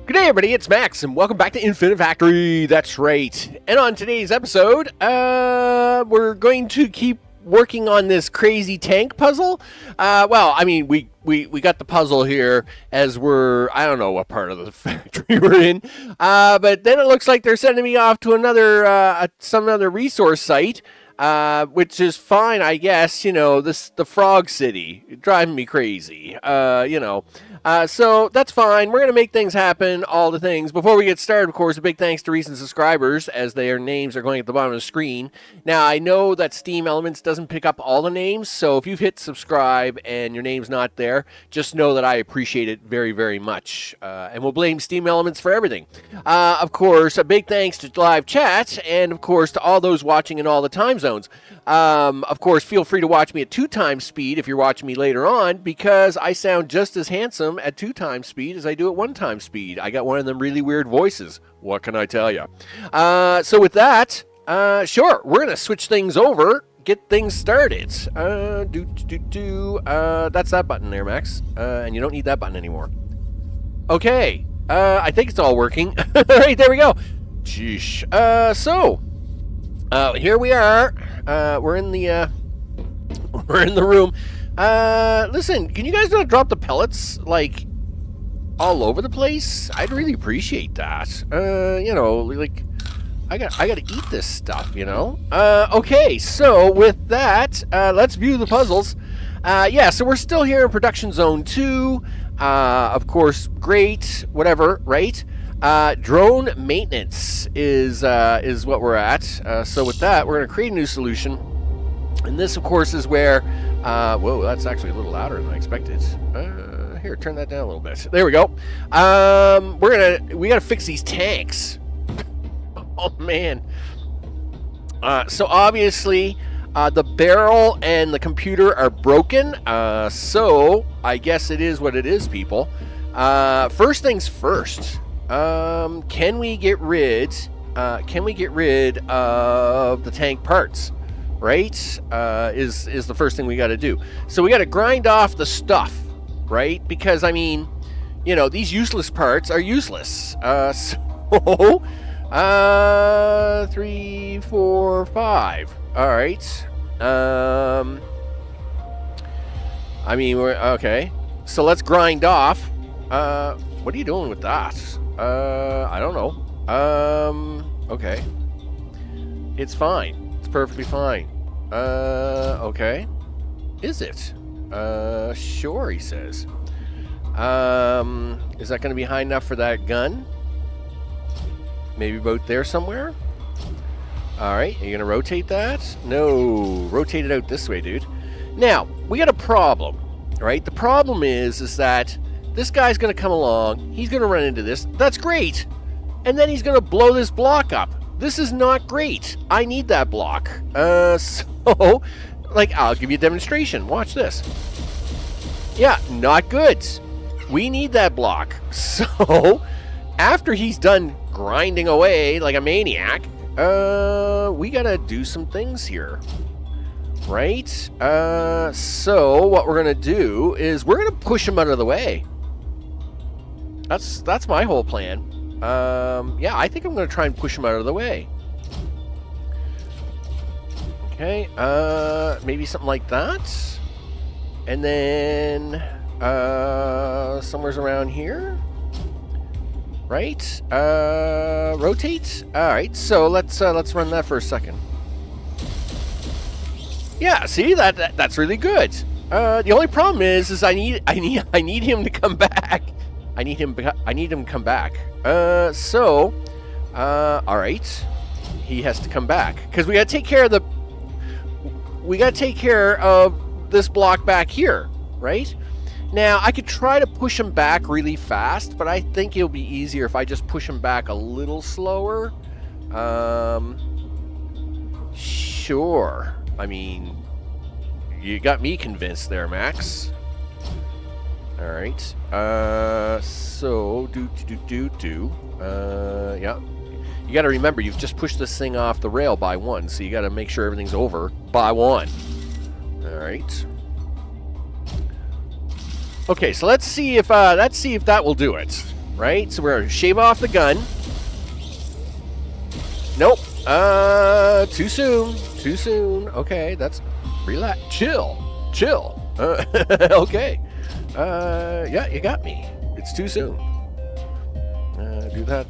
Good day, everybody. It's Max, and welcome back to Infinifactory. That's right. And on today's episode, we're going to keep working on this crazy tank puzzle. Well, I mean, we got the puzzle here as I don't know what part of the factory we're in. But then it looks like they're sending me off to some other resource site. Which is fine, I guess. You know, the Frog City driving me crazy. So that's fine. We're gonna make things happen, all the things. Before we get started, of course, a big thanks to recent subscribers, as their names are going at the bottom of the screen. Now, I know that Steam Elements doesn't pick up all the names, so if you've hit subscribe and your name's not there, just know that I appreciate it very, very much. And we'll blame Steam Elements for everything. Of course, a big thanks to live chat, and of course to all those watching in all the time zones. Of course, feel free to watch me at 2x speed if you're watching me later on, because I sound just as handsome at 2x speed as I do at 1x speed. I got one of them really weird voices. What can I tell you? So with that, sure, we're going to switch things over, get things started. That's that button there, Max. And you don't need that button anymore. Okay, I think it's all working. All right, there we go. Sheesh. Here we are. We're in the room. Listen, can you guys not drop the pellets like all over the place? I'd really appreciate that. Like I gotta eat this stuff, you know. Okay, so with that, let's view the puzzles. So we're still here in production zone 2. Of course, great, whatever, right? Drone maintenance is what we're at. So with that, we're going to create a new solution. And this, of course, is where... whoa, that's actually a little louder than I expected. Here, turn that down a little bit. There we go. We got to fix these tanks. Oh, man. So obviously, the barrel and the computer are broken. So I guess it is what it is, people. First things first. Can we get rid of the tank parts? Right? Is the first thing we got to do. So we got to grind off the stuff, right? Because I mean, you know, these useless parts are useless. 3, 4, 5. All right. I mean, we're okay. So let's grind off. What are you doing with that? I don't know. Okay. It's fine. It's perfectly fine. Okay. Is it? Sure, he says. Is that going to be high enough for that gun? Maybe about there somewhere? Alright, are you going to rotate that? No. Rotate it out this way, dude. Now, we got a problem, right? The problem is that this guy's going to come along. He's going to run into this. That's great. And then he's going to blow this block up. This is not great. I need that block. So, like, I'll give you a demonstration. Watch this. Yeah, not good. We need that block. So, after he's done grinding away like a maniac, we got to do some things here. Right? So, what we're going to do is we're going to push him out of the way. That's my whole plan. I think I'm going to try and push him out of the way. Okay, maybe something like that. And then, somewhere's around here. Right? Rotate? Alright, so let's run that for a second. Yeah, see, that's really good. The only problem is I need him to come back. I need him to come back. All right. He has to come back because we got to take care of this block back here, right? Now, I could try to push him back really fast, but I think it'll be easier if I just push him back a little slower. Sure. I mean, you got me convinced there, Max. All right. So yeah. You got to remember, you've just pushed this thing off the rail by 1, so you got to make sure everything's over by 1. All right. Okay, so let's see if that will do it. right? So we're going to shave off the gun. Nope. Too soon. Too soon. Okay, that's... Relax. Chill. Okay. Yeah, you got me. It's too soon. Do that,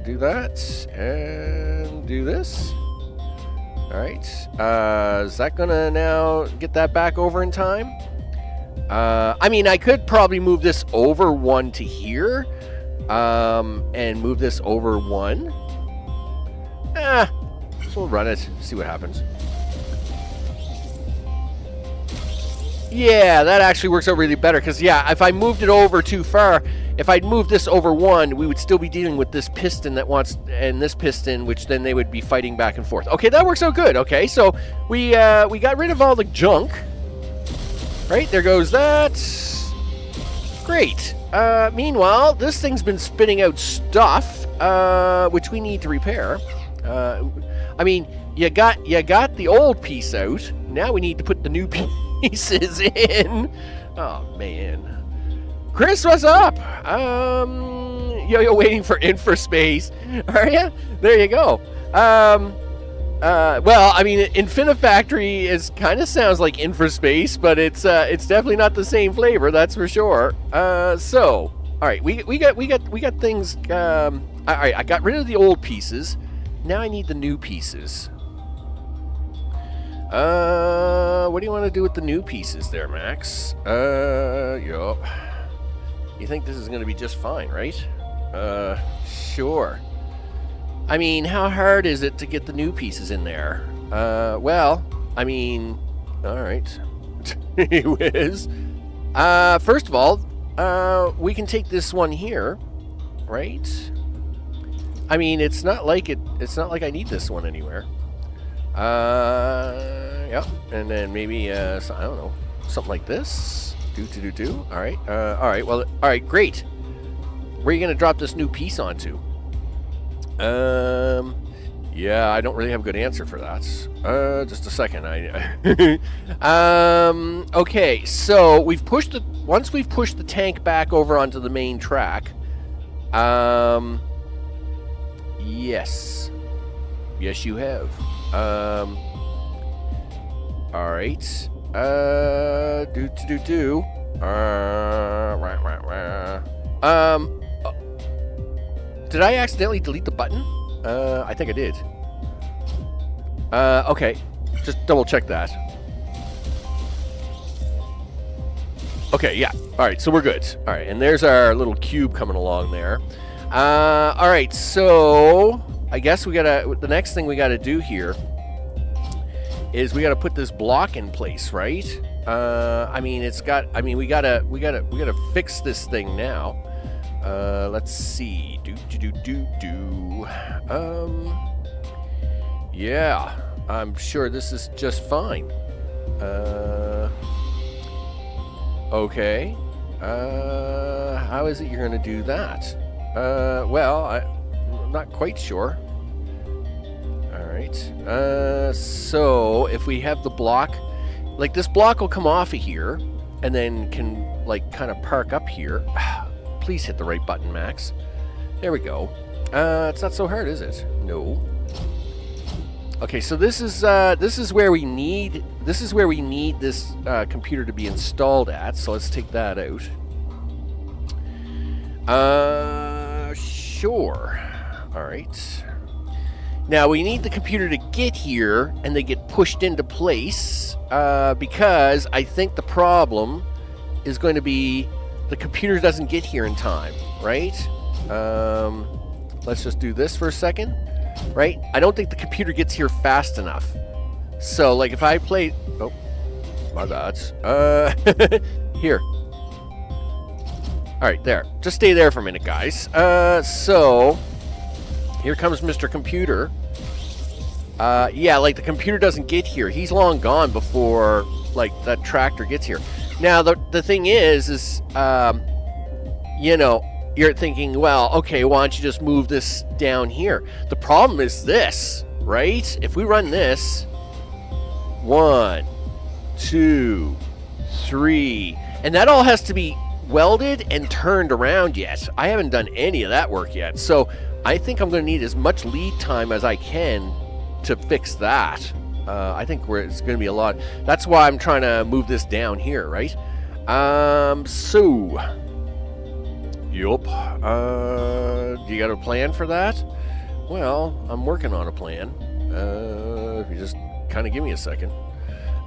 do that, and do this. Alright. Is that gonna now get that back over in time? I mean, I could probably move this over one to here, and move this over one. We'll run it, see what happens. Yeah, that actually works out really better, because, yeah, if I moved it over too far, if I'd moved this over one, we would still be dealing with this piston that wants, and this piston, which then they would be fighting back and forth. Okay, that works out good. Okay, so we got rid of all the junk. Right, there goes that. Great. Meanwhile, this thing's been spitting out stuff, which we need to repair. I mean, you got the old piece out. Now we need to put the new pieces in. Oh man, Chris, what's up? You're waiting for Infraspace, are you? There you go. Well, I mean, Infinifactory kind of sounds like Infraspace, but it's definitely not the same flavor, that's for sure. So, all right, we got things. All right, I got rid of the old pieces. Now I need the new pieces. What do you want to do with the new pieces there, Max? Yup. You think this is going to be just fine, right? Sure. I mean, how hard is it to get the new pieces in there? Well, I mean, all right. Anyways, first of all, we can take this one here, right? I mean, it's not like I need this one anywhere. Yeah, and then maybe I don't know, something like this. Do. All right. All right. Well, all right. Great. Where are you gonna drop this new piece onto? Yeah, I don't really have a good answer for that. Just a second. Okay, so once we've pushed the tank back over onto the main track. Yes, you have. All right. Do. Did I accidentally delete the button? I think I did. Okay. Just double check that. Okay, yeah. Alright, so we're good. Alright, and there's our little cube coming along there. Alright, so I guess the next thing we gotta do here is we gotta put this block in place, right? I mean, we gotta fix this thing now. Let's see. Yeah, I'm sure this is just fine. Okay. How is it you're gonna do that? Well, I'm not quite sure. Alright. So, if we have the block, like this block will come off of here, and then can, like, kind of park up here. Please hit the right button, Max. There we go. It's not so hard, is it? No. Okay, so this is where we need this computer to be installed at. So let's take that out. Sure. All right. Now we need the computer to get here, and they get pushed into place because I think the problem is going to be the computer doesn't get here in time, right? Let's just do this for a second, right? I don't think the computer gets here fast enough. So, like, if I play... Oh, my bad. Here. Alright, there. Just stay there for a minute, guys. So, here comes Mr. Computer. Yeah, like, the computer doesn't get here. He's long gone before, like, that tractor gets here. Now, the thing is, you know, you're thinking, well, okay, why don't you just move this down here? The problem is this, right? If we run this, 1, 2, 3, and that all has to be welded and turned around yet. I haven't done any of that work yet. So I think I'm going to need as much lead time as I can to fix that. I think it's going to be a lot. That's why I'm trying to move this down here, right? So... Yup. Do you got a plan for that? Well, I'm working on a plan. If you just kind of give me a second.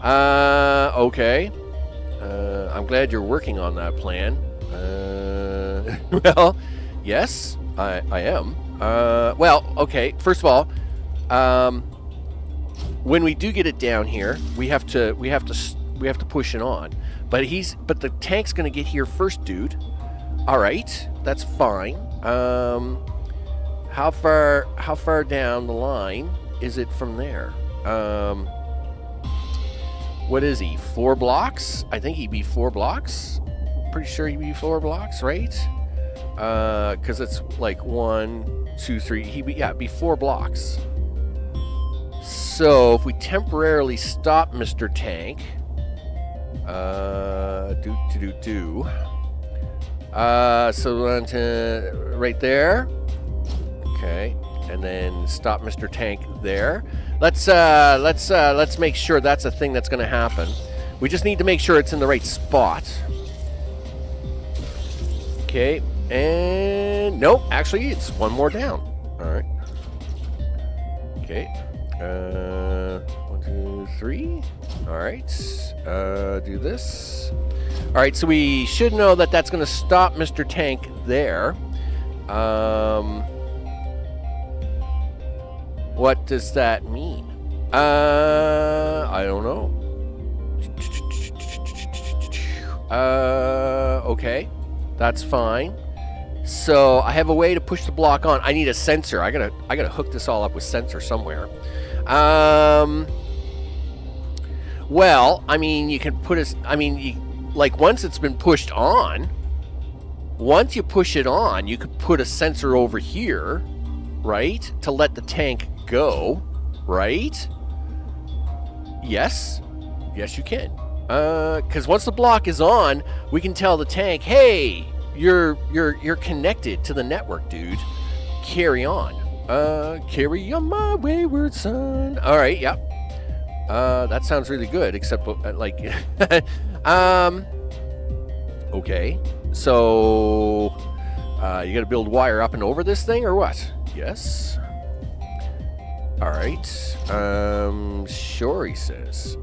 Okay. I'm glad you're working on that plan. Well, yes, I am. Well, okay. First of all, when we do get it down here, we have to push it on. But the tank's gonna get here first, dude. All right, that's fine. How far down the line is it from there? What is he? 4 blocks? I think he'd be 4 blocks. Pretty sure he'd be 4 blocks, right? Because it's like 1, 2, 3. It'd be 4 blocks. So if we temporarily stop Mr. Tank, so on to right there. Okay, and then stop Mr. Tank there. Let's make sure that's a thing that's going to happen. We just need to make sure it's in the right spot. Okay, and nope, actually it's one more down. All right. Okay. 1, 2, 3. All right. Do this. All right, so we should know that that's going to stop Mr. Tank there. What does that mean? I don't know. Okay, that's fine. So I have a way to push the block on. I need a sensor. I gotta hook this all up with sensor somewhere. Well, I mean, you can put like once it's been pushed on, once you push it on, you could put a sensor over here, right, to let the tank go, right? Yes, you can. Because once the block is on, we can tell the tank, hey, you're connected to the network, dude. Carry on. Carry on my wayward son. All right, yep. That sounds really good, except like, okay. So, you gotta build wire up and over this thing, or what? Yes. All right. Sure, he says.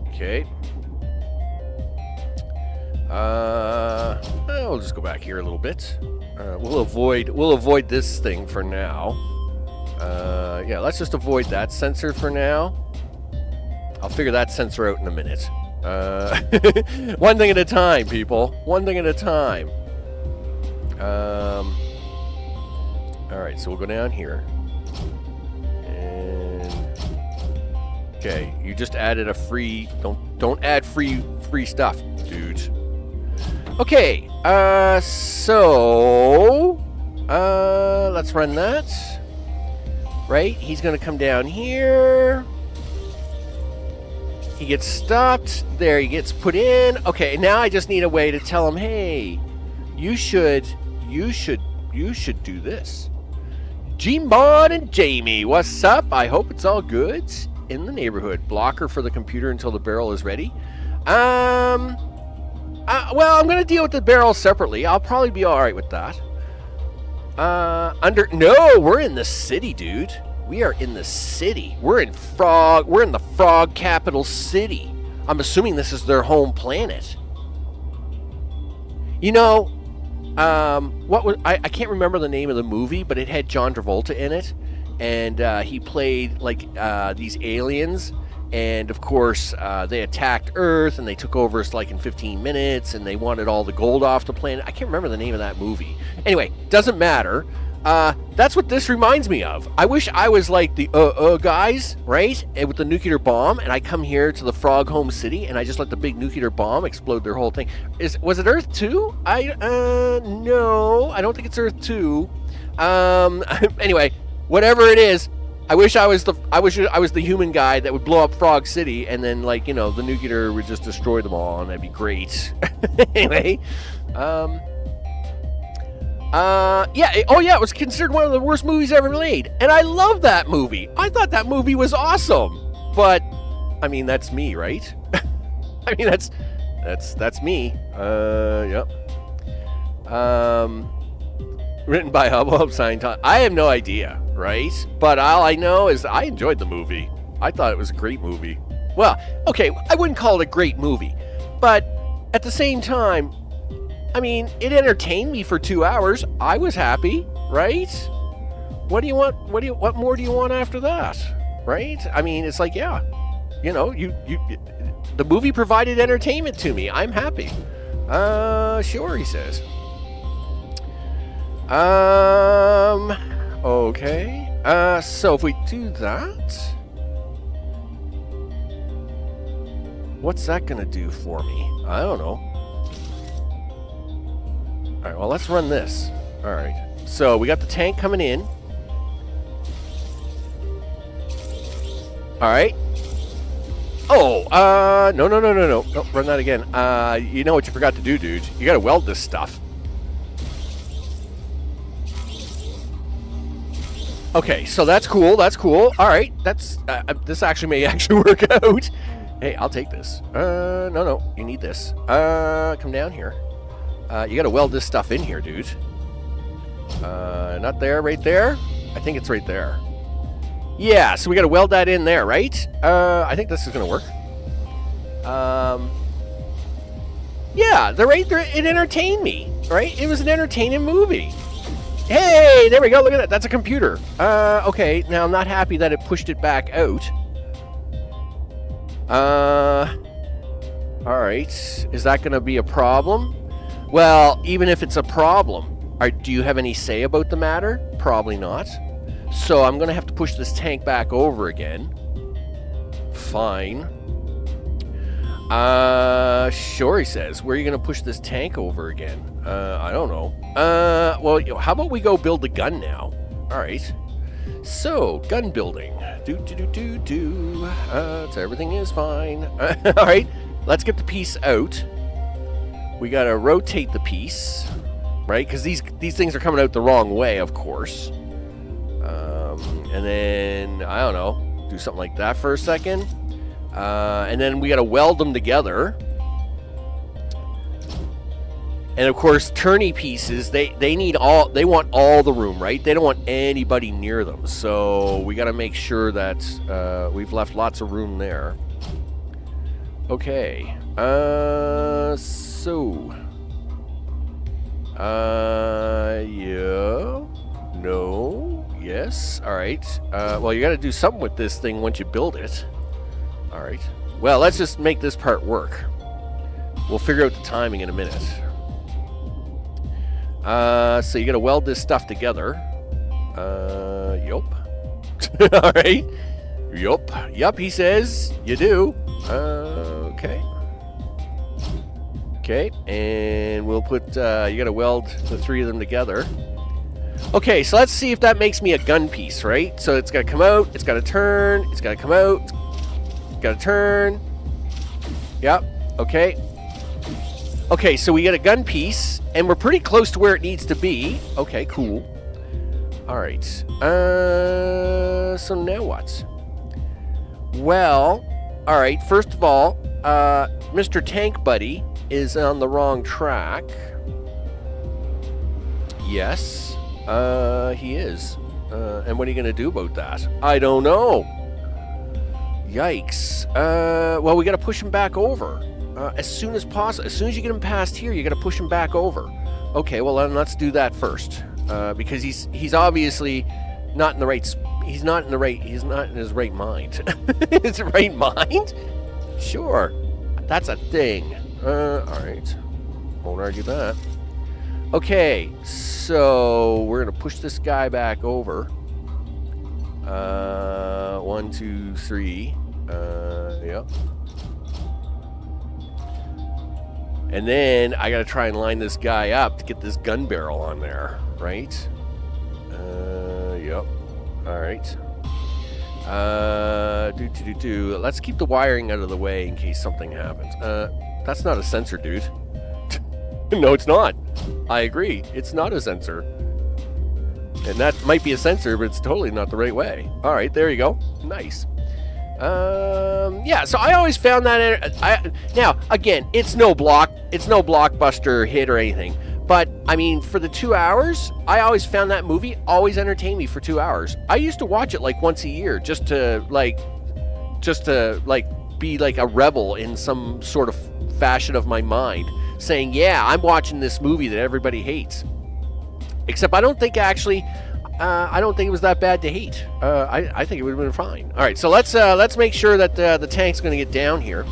Okay. We'll just go back here a little bit. We'll avoid this thing for now. Yeah, let's just avoid that sensor for now. I'll figure that sensor out in a minute. One thing at a time, people. One thing at a time. Alright, so we'll go down here. And okay, you just added a free don't add free stuff, dude. Okay, so let's run that. Right? He's gonna come down here. He gets stopped. There, he gets put in. Okay, now I just need a way to tell him, hey, you should do this. G-Mod and Jamie, what's up? I hope it's all good in the neighborhood. Blocker for the computer until the barrel is ready. Well, I'm going to deal with the barrel separately. I'll probably be all right with that. No, we're in the city, dude. We are in the city. We're in the frog capital city. I'm assuming this is their home planet. You know, I can't remember the name of the movie, but it had John Travolta in it, and he played like these aliens, and of course they attacked Earth and they took over us like in 15 minutes, and they wanted all the gold off the planet. I can't remember the name of that movie. Anyway, doesn't matter. That's what this reminds me of. I wish I was like the guys, right? And with the nuclear bomb, and I come here to the Frog Home City, and I just let the big nuclear bomb explode their whole thing. Was it Earth 2? No, I don't think it's Earth 2. Anyway, whatever it is, I wish I was the human guy that would blow up Frog City, and then, like, you know, the nuclear would just destroy them all, and that'd be great. Anyway, it was considered one of the worst movies ever made, and I love that movie. I thought that movie was awesome, but I mean, that's me, right? I mean, that's me. Yep. Written by Hubhub Scientology. I have no idea, right? But all I know is I enjoyed the movie. I thought it was a great movie. Well, okay, I wouldn't call it a great movie, but at the same time, I mean, it entertained me for 2 hours. I was happy, right? What do you want? What more do you want after that, right? I mean, it's like, yeah, you know, the movie provided entertainment to me. I'm happy. Sure, he says. Okay. So if we do that, what's that gonna do for me? I don't know. Alright, well, let's run this. Alright. So we got the tank coming in. Alright. Oh, no. Don't run that again. You know what you forgot to do, dude. You gotta weld this stuff. Okay, so that's cool. That's cool. All right, this actually may work out. Hey, I'll take this. No, you need this. Come down here. You gotta weld this stuff in here, dude. Not there, right there. I think it's right there. Yeah, so we gotta weld that in there, right? I think this is gonna work. Yeah, it entertained me, right? It was an entertaining movie. Hey, there we go. Look at that. That's a computer. Okay. Now, I'm not happy that it pushed it back out. All right. Is that going to be a problem? Well, even if it's a problem, do you have any say about the matter? Probably not. So I'm going to have to push this tank back over again. Fine. Sure, he says. Where are you going to push this tank over again? I don't know. Well, how about we go build the gun now? All right. So, gun building. So everything is fine. All right. Let's get the piece out. We got to rotate the piece, right? Because these things are coming out the wrong way, of course. And then, I don't know, do something like that for a second. And then we got to weld them together. And of course, tourney pieces, they want all the room, right? They don't want anybody near them. So we got to make sure that we've left lots of room there. Okay. Yeah. No. Yes. All right. Well, you got to do something with this thing once you build it. All right. Well, let's just make this part work. We'll figure out the timing in a minute. So you got to weld this stuff together. Yup. All right. Yup, he says. You do. Okay. Okay, and we'll put, you got to weld the three of them together. Okay, so let's see if that makes me a gun piece, right? So it's got to come out, it's got to turn, it's got to come out, it's got to turn. Yep, okay. Okay, so we get a gun piece, and we're pretty close to where it needs to be. Okay, cool. All right. So now what? Well, all right, first of all, Mr. Tank Buddy is on the wrong track. Yes, he is. And what are you going to do about that? I don't know. Yikes. Well, we got to push him back over. As soon as possible. As soon as you get him past here, you got to push him back over. Okay, well then let's do that first. Because he's obviously not in the right. He's not in his right mind. His right mind? Sure, that's a thing. All right, won't argue that. Okay, so we're gonna push this guy back over. 1, 2, 3. Yep. And then I gotta try and line this guy up to get this gun barrel on there, right? Yep. All right. Let's keep the wiring out of the way in case something happens. That's not a sensor, dude. No, it's not. I agree. It's not a sensor. And that might be a sensor, but it's totally not the right way. All right, there you go. Nice. Yeah, so I always found that... now, again, it's no blockbuster hit or anything. But, I mean, for the 2 hours, I always found that movie always entertained me for 2 hours. I used to watch it, like, once a year just to be, like, a rebel in some sort of fashion of my mind. Saying, yeah, I'm watching this movie that everybody hates. Except I don't think it was that bad to hate. I think it would have been fine. All right, so let's make sure that the tank's going to get down here.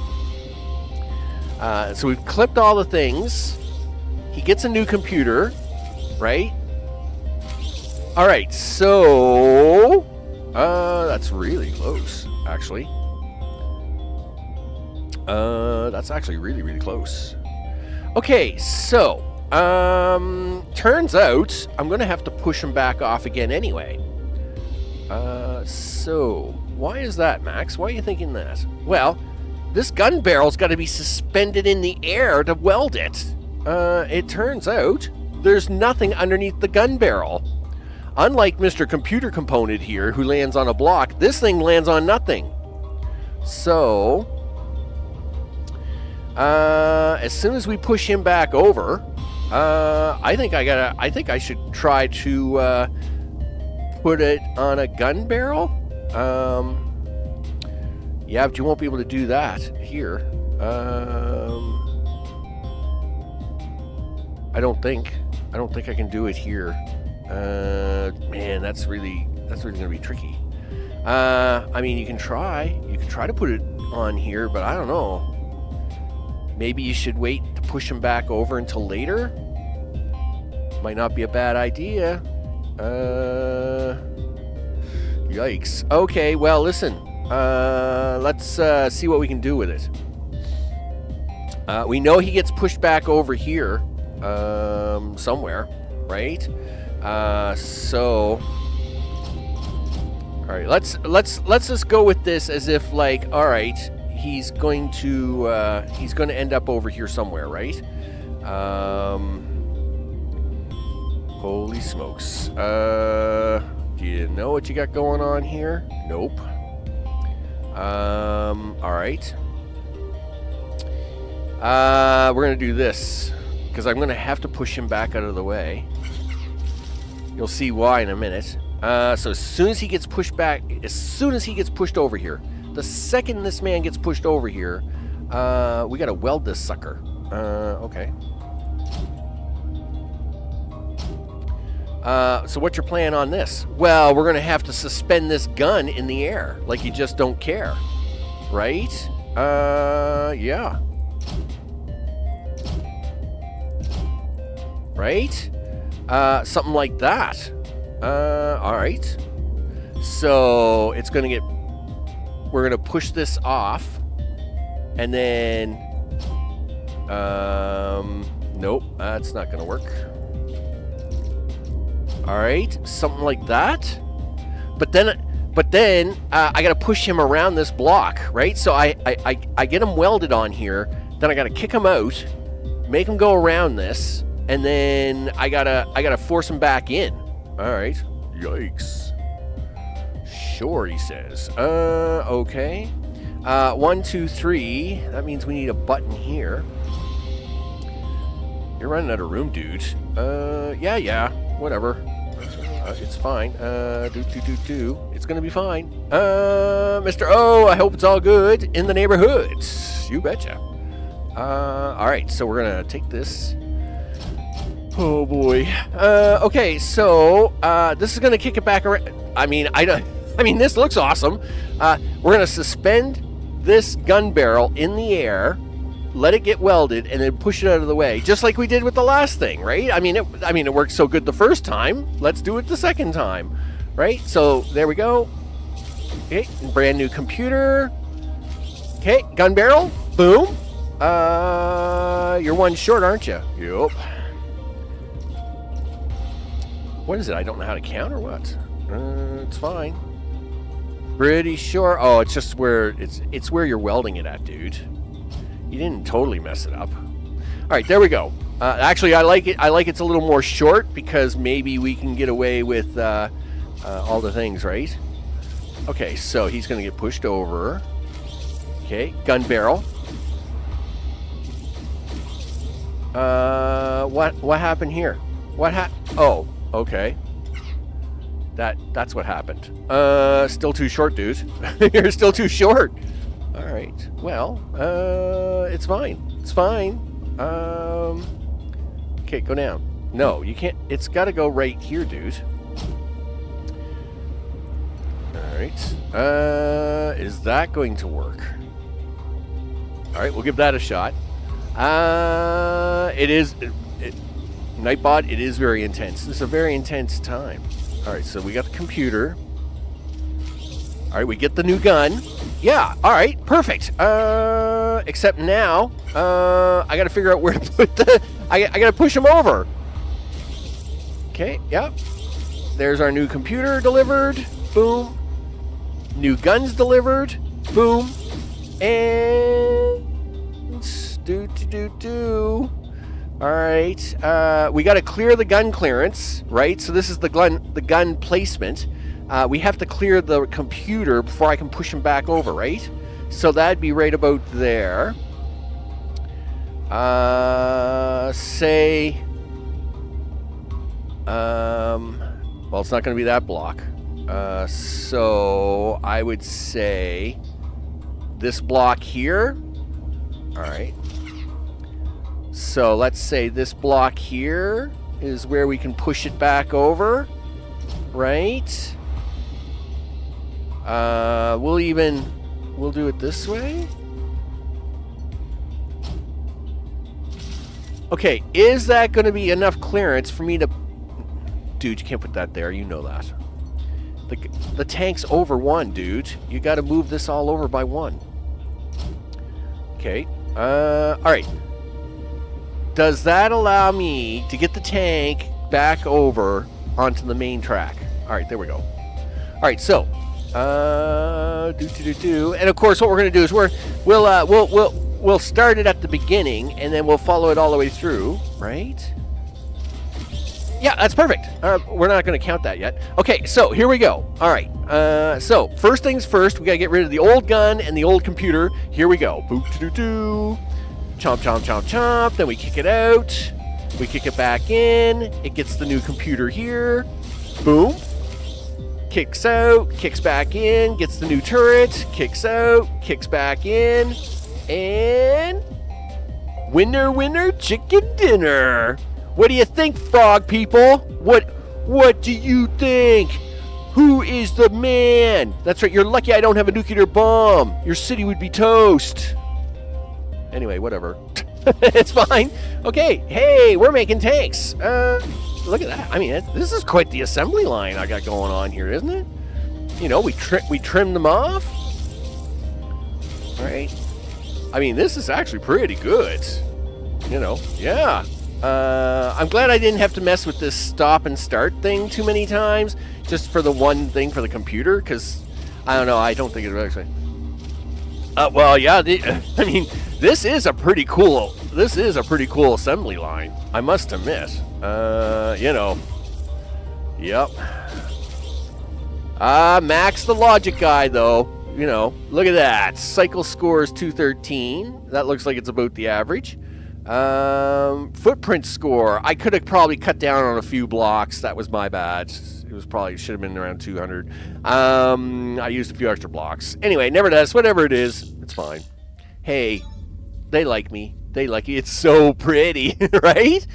So we've clipped all the things. He gets a new computer, right? All right, so that's really close, actually. That's actually really, really close. Okay, so turns out I'm gonna have to push him back off again anyway. So why is that, Max? Why are you thinking that? Well, this gun barrel's got to be suspended in the air to weld it. It turns out there's nothing underneath the gun barrel. Unlike Mr. Computer Component here, who lands on a block, this thing lands on nothing. So as soon as we push him back over, I think I should try to put it on a gun barrel. Yeah, but you won't be able to do that here. I don't think I can do it here. Man, that's really gonna be tricky. I mean, you can try to put it on here, but I don't know. Maybe you should wait to push him back over until later. Might not be a bad idea. Yikes. Okay, well, listen. Let's see what we can do with it. We know he gets pushed back over here somewhere, right? So, all right. Let's just go with this as if, like, all right, he's going to end up over here somewhere, right? Holy smokes. Do you know what you got going on here? Nope. All right. We're gonna do this because I'm gonna have to push him back out of the way. You'll see why in a minute. So as soon as he gets pushed back, as soon as he gets pushed over here, the second this man gets pushed over here, we gotta weld this sucker. Okay. So what's your plan on this? Well, we're gonna have to suspend this gun in the air, like you just don't care, right? Yeah. Right? Something like that. All right. So it's gonna get. We're gonna push this off, and then. Nope, that's not gonna work. All right, something like that. But then I gotta push him around this block, right? So I get him welded on here. Then I gotta kick him out, make him go around this, and then I gotta force him back in. All right. Yikes. Sure, he says. Okay. 1, 2, 3. That means we need a button here. You're running out of room, dude. Yeah. Whatever. It's fine. It's gonna be fine. Mr. O, I hope it's all good in the neighborhood. You betcha. Alright, so we're gonna take this. Oh boy. Okay, so this is gonna kick it back around. I mean, this looks awesome. We're gonna suspend this gun barrel in the air, let it get welded, and then push it out of the way, just like we did with the last thing, right? I mean, it worked so good the first time. Let's do it the second time, right? So there we go. Okay, brand new computer. Okay, gun barrel. Boom. You're one short, aren't you? Yup. What is it? I don't know how to count or what? It's fine. Pretty sure. Oh, it's just where it's where you're welding it at, dude. You didn't totally mess it up. All right, there we go. Actually, I like it. I like it's a little more short because maybe we can get away with all the things, right? Okay, so he's going to get pushed over. Okay, gun barrel. What happened here? Oh, okay. That's what happened. Still too short, dude. You're still too short. All right. Well, it's fine. It's fine. Okay, go down. No, you can't. It's got to go right here, dude. All right. Is that going to work? All right, we'll give that a shot. It is... Nightbot, it is very intense. This is a very intense time. All right, so we got the computer. All right, we get the new gun. Yeah, all right, perfect. Except now, I got to figure out where to put the... I got to push him over. Okay, yep. There's our new computer delivered. Boom. New guns delivered. Boom. And... All right. We got to clear the gun clearance, right? So this is the gun placement. We have to clear the computer before I can push him back over, right? So that'd be right about there. Say... well, it's not going to be that block. So I would say this block here. All right. So let's say this block here is where we can push it back over, right? We'll do it this way. Okay, is that going to be enough clearance for me to... Dude, you can't put that there, you know that. The tank's over one, dude. You got to move this all over by one. Okay, all right. Does that allow me to get the tank back over onto the main track? All right, there we go. All right, so, and of course, what we're going to do is we'll start it at the beginning, and then we'll follow it all the way through, right? Yeah, that's perfect. We're not going to count that yet. Okay, so here we go. All right. So first things first, we got to get rid of the old gun and the old computer. Here we go. Boop-doo-doo-doo. Chomp, chomp, chomp, chomp. Then we kick it out. We kick it back in. It gets the new computer here. Boom. Kicks out. Kicks back in. Gets the new turret. Kicks out. Kicks back in. And... winner, winner, chicken dinner. What do you think, frog people? What do you think? Who is the man? That's right, you're lucky I don't have a nuclear bomb. Your city would be toast. Anyway, whatever. It's fine. Okay, hey, we're making tanks. Look at that. I mean, this is quite the assembly line I got going on here, isn't it? You know, we trimmed them off. All right. I mean, this is actually pretty good. You know, yeah. I'm glad I didn't have to mess with this stop and start thing too many times, just for the one thing for the computer, because, I don't know, I don't think it was actually... well, yeah, I mean, this is a pretty cool assembly line, I must admit. You know. Yep. Max the logic guy, though. You know, look at that. Cycle score is 213. That looks like it's about the average. Footprint score. I could have probably cut down on a few blocks. That was my bad. It was probably should have been around 200. I used a few extra blocks. Anyway, nevertheless, whatever it is, it's fine. Hey, they like me. They like it. It's so pretty, right?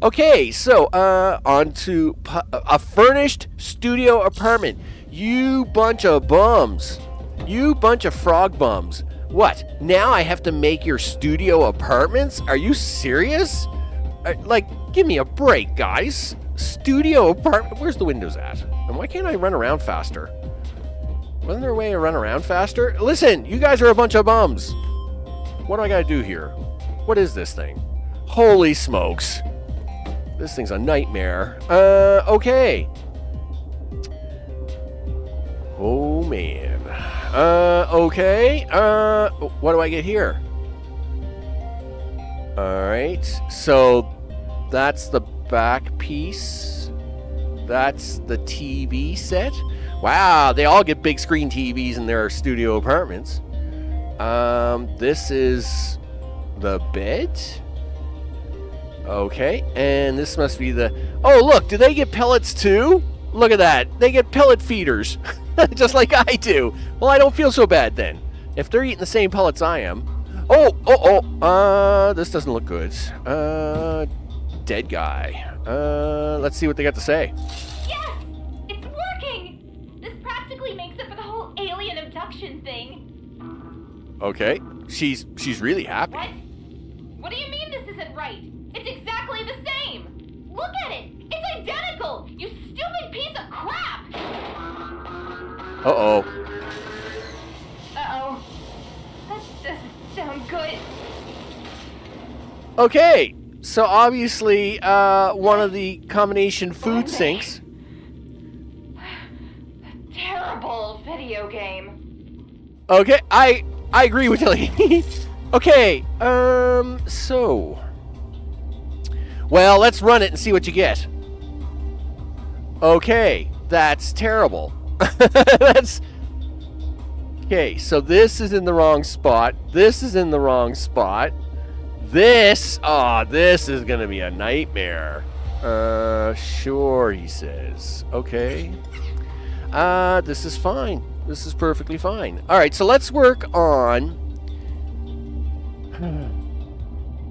Okay, so on to a furnished studio apartment. You bunch of bums. You bunch of frog bums. What? Now I have to make your studio apartments? Are you serious? Like, give me a break, guys. Studio apartment? Where's the windows at? And why can't I run around faster? Wasn't there a way to run around faster? Listen, you guys are a bunch of bums. What do I gotta do here? What is this thing? Holy smokes. This thing's a nightmare. Okay. Oh Oh, man. Okay. What do I get here? Alright. So, that's the back piece. That's the TV set. Wow, they all get big screen TVs in their studio apartments. This is the bed. Okay, and this must be the... Oh, look, do they get pellets too? Look at that. They get pellet feeders, just like I do. Well, I don't feel so bad then, if they're eating the same pellets I am. This doesn't look good. Dead guy. Let's see what they got to say. Yes! It's working! This practically makes it for the whole alien abduction thing. Okay, she's really happy. What? What do you mean this isn't right? It's exactly the same! Look at it! It's identical! You stupid piece of crap! Uh-oh. Uh-oh. That doesn't sound good. Okay, so obviously, one of the combination food sinks. Terrible video game. Okay, I agree with you. Okay, so... Well, let's run it and see what you get. Okay, that's terrible. That's... Okay, so this is in the wrong spot. This is in the wrong spot. This is gonna be a nightmare. Sure, he says. Okay. This is fine. This is perfectly fine. Alright, so let's work on...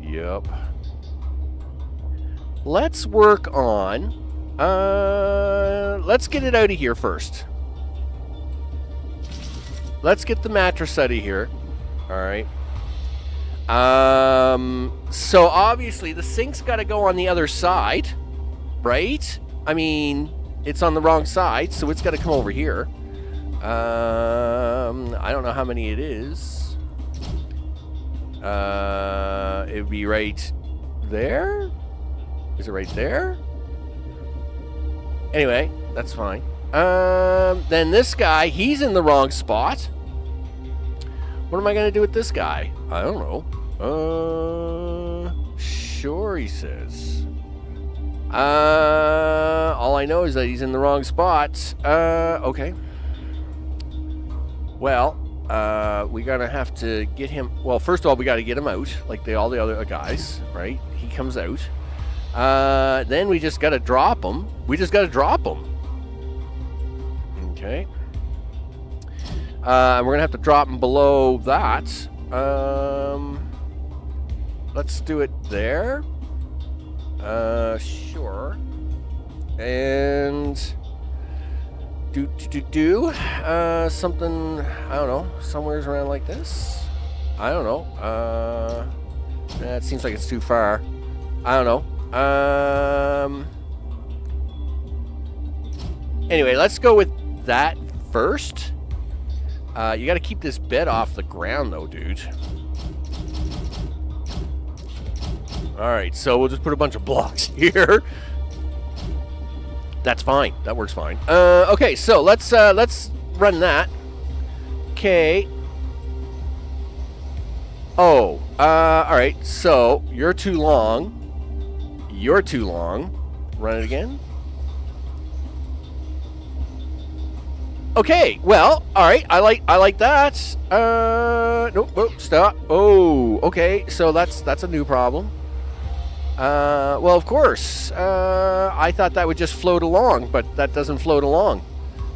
Yep. Let's work on... let's get it out of here first. Let's get the mattress out of here. Alright. So obviously the sink's got to go on the other side, right? I mean, it's on the wrong side, so it's got to come over here. I don't know how many it is. It would be right there? Is it right there? Anyway, that's fine. Then this guy, he's in the wrong spot. What am I going to do with this guy? I don't know. Sure, he says. All I know is that he's in the wrong spot. Okay. Well, we're going to have to get him... Well, first of all, we got to get him out, like all the other guys, right? He comes out. Then we just got to drop him. Okay. And we're going to have to drop him below that. Let's do it there. Sure. And... something, I don't know, somewhere's around like this. I don't know. It seems like it's too far. I don't know. Anyway, let's go with that first. You got to keep this bed off the ground, though, dude. All right, so we'll just put a bunch of blocks here. That's fine. That works fine. Okay, so let's run that. Okay. Oh, all right. So you're too long. You're too long. Run it again. Okay. Well, all right. I like that. Nope. Stop. Oh. Okay. So that's a new problem. Well, of course. I thought that would just float along, but that doesn't float along.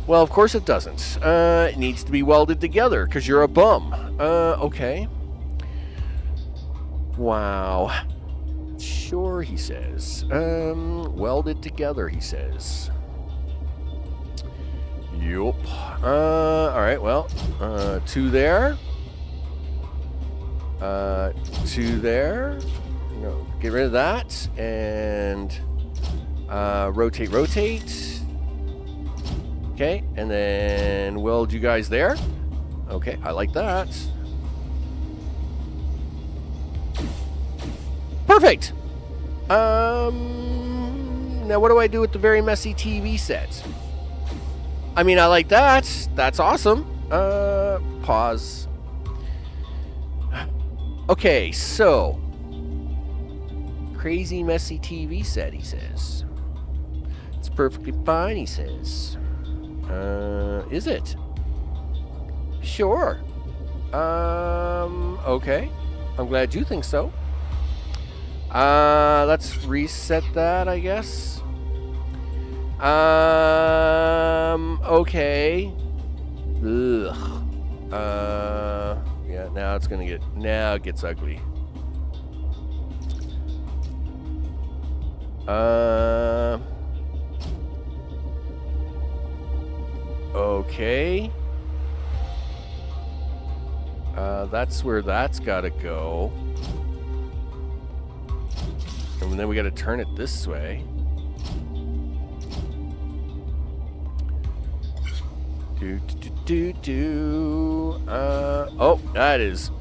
Well, of course it doesn't. It needs to be welded together, because you're a bum. Okay. Wow. Sure, he says. Welded together, he says. Yup. Alright, well, 2 there. 2 there. No, get rid of that, and rotate. Okay, and then weld you guys there. Okay, I like that. Perfect. Now what do I do with the very messy TV set? I mean, I like that. That's awesome. Pause. Okay, so. Crazy messy TV set, he says. It's perfectly fine, he says. Is it? Sure. Okay. I'm glad you think so. Let's reset that, I guess. Okay. Ugh. Yeah, now it's gonna get, now it gets ugly. Okay. That's where that's gotta go. And then we gotta turn it this way. Oh, that is,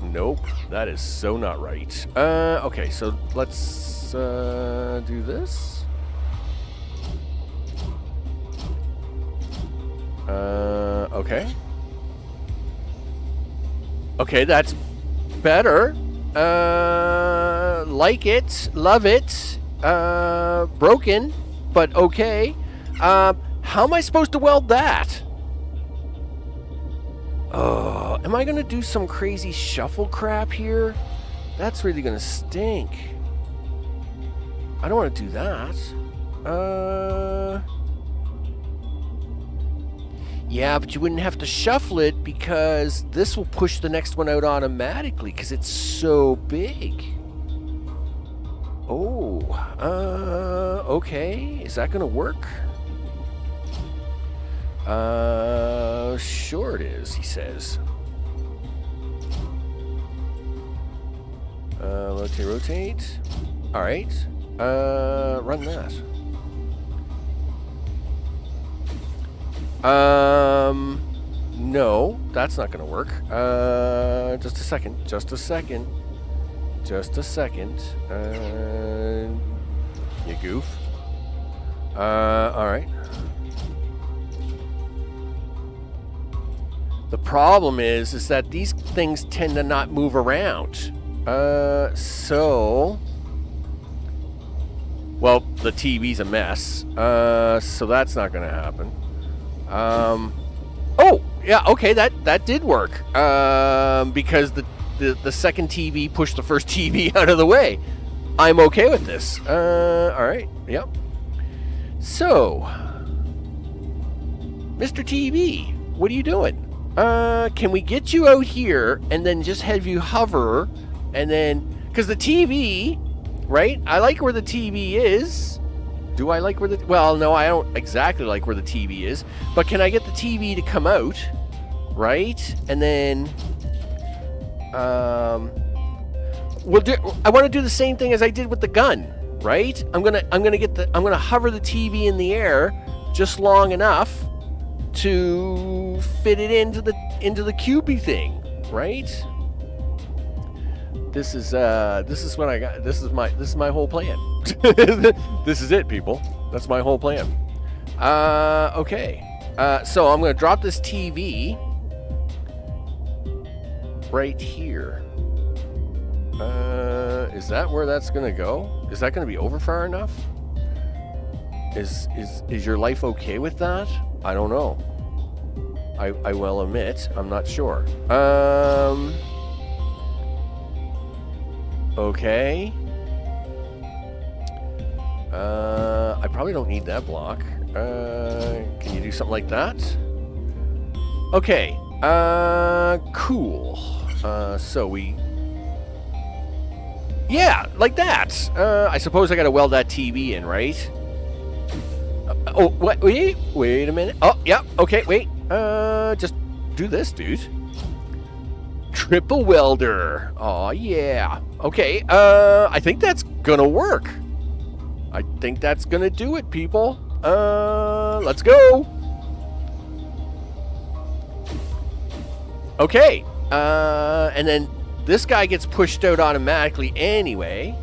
nope. That is so not right. Okay, so let's, do this. Okay. Okay, that's better. Like it, love it. Broken, but okay. How am I supposed to weld that? Oh, am I gonna do some crazy shuffle crap here? That's really gonna stink. I don't want to do that. Yeah, but you wouldn't have to shuffle it because this will push the next one out automatically because it's so big. Oh, okay. Is that gonna work? Sure it is, he says. Rotate. All right. Run that. No, that's not gonna work. Just a second. You goof. All right. The problem is that these things tend to not move around. So... Well, the TV's a mess. So that's not gonna happen. Oh, yeah, okay, that did work. Because the second TV pushed the first TV out of the way. I'm okay with this. Alright, yep. So, Mr. TV, what are you doing? Can we get you out here and then just have you hover and then... Because the TV, right? I like where the TV is. Do I like where the... Well, no, I don't exactly like where the TV is. But can I get the TV to come out? Right? And then... I want to do the same thing as I did with the gun, right? I'm gonna hover the TV in the air just long enough to fit it into the cubey thing, right? This is what I got. This is my whole plan. This is it, people. That's my whole plan. Okay. So I'm gonna drop this TV right here. Is that where that's gonna go? Is that gonna be over far enough? Is your life okay with that? I don't know. I will admit, I'm not sure. Okay. I probably don't need that block. Can you do something like that? Okay. Cool. So we... Yeah, like that. I suppose I gotta weld that TV in, right? Oh, what? Wait a minute. Oh, yeah. Okay, wait. Just do this, dude. Triple welder. Oh, yeah. Okay, I think that's gonna work. I think that's gonna do it, people. Let's go. Okay. And then this guy gets pushed out automatically anyway.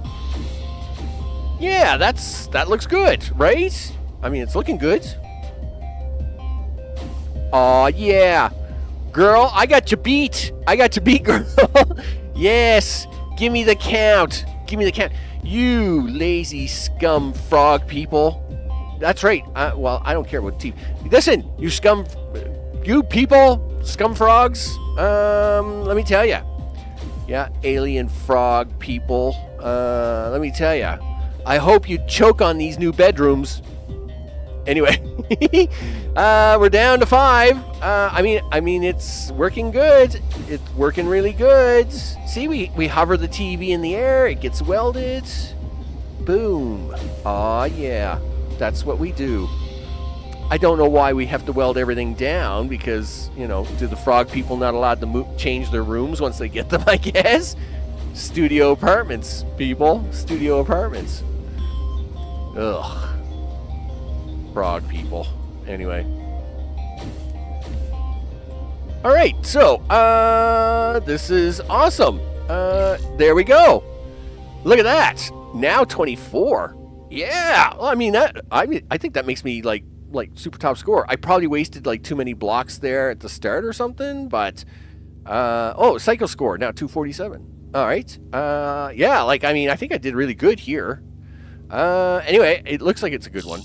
Yeah, that looks good, right? I mean, it's looking good. Aw, yeah. Girl, I got you beat. I got you beat, girl. Yes. Give me the count. Give me the count. You lazy scum frog people. That's right. Well, I don't care what team. Listen, you scum... You people, scum frogs. Let me tell you. Yeah, alien frog people. Let me tell you. I hope you choke on these new bedrooms. Anyway, we're down to 5. I mean, it's working good. It's working really good. See, we hover the TV in the air. It gets welded. Boom. Aw, yeah. That's what we do. I don't know why we have to weld everything down because, you know, do the frog people not allowed to change their rooms once they get them, I guess? Studio apartments, people. Studio apartments. Ugh. Frog people. Anyway. Alright, so, this is awesome. There we go. Look at that. Now 24. Yeah. Well, I mean, I think that makes me, like super top score. I probably wasted, like, too many blocks there at the start or something, but, oh, cycle score, now 247. Alright. Yeah, like, I mean, I think I did really good here. Anyway, it looks like it's a good one.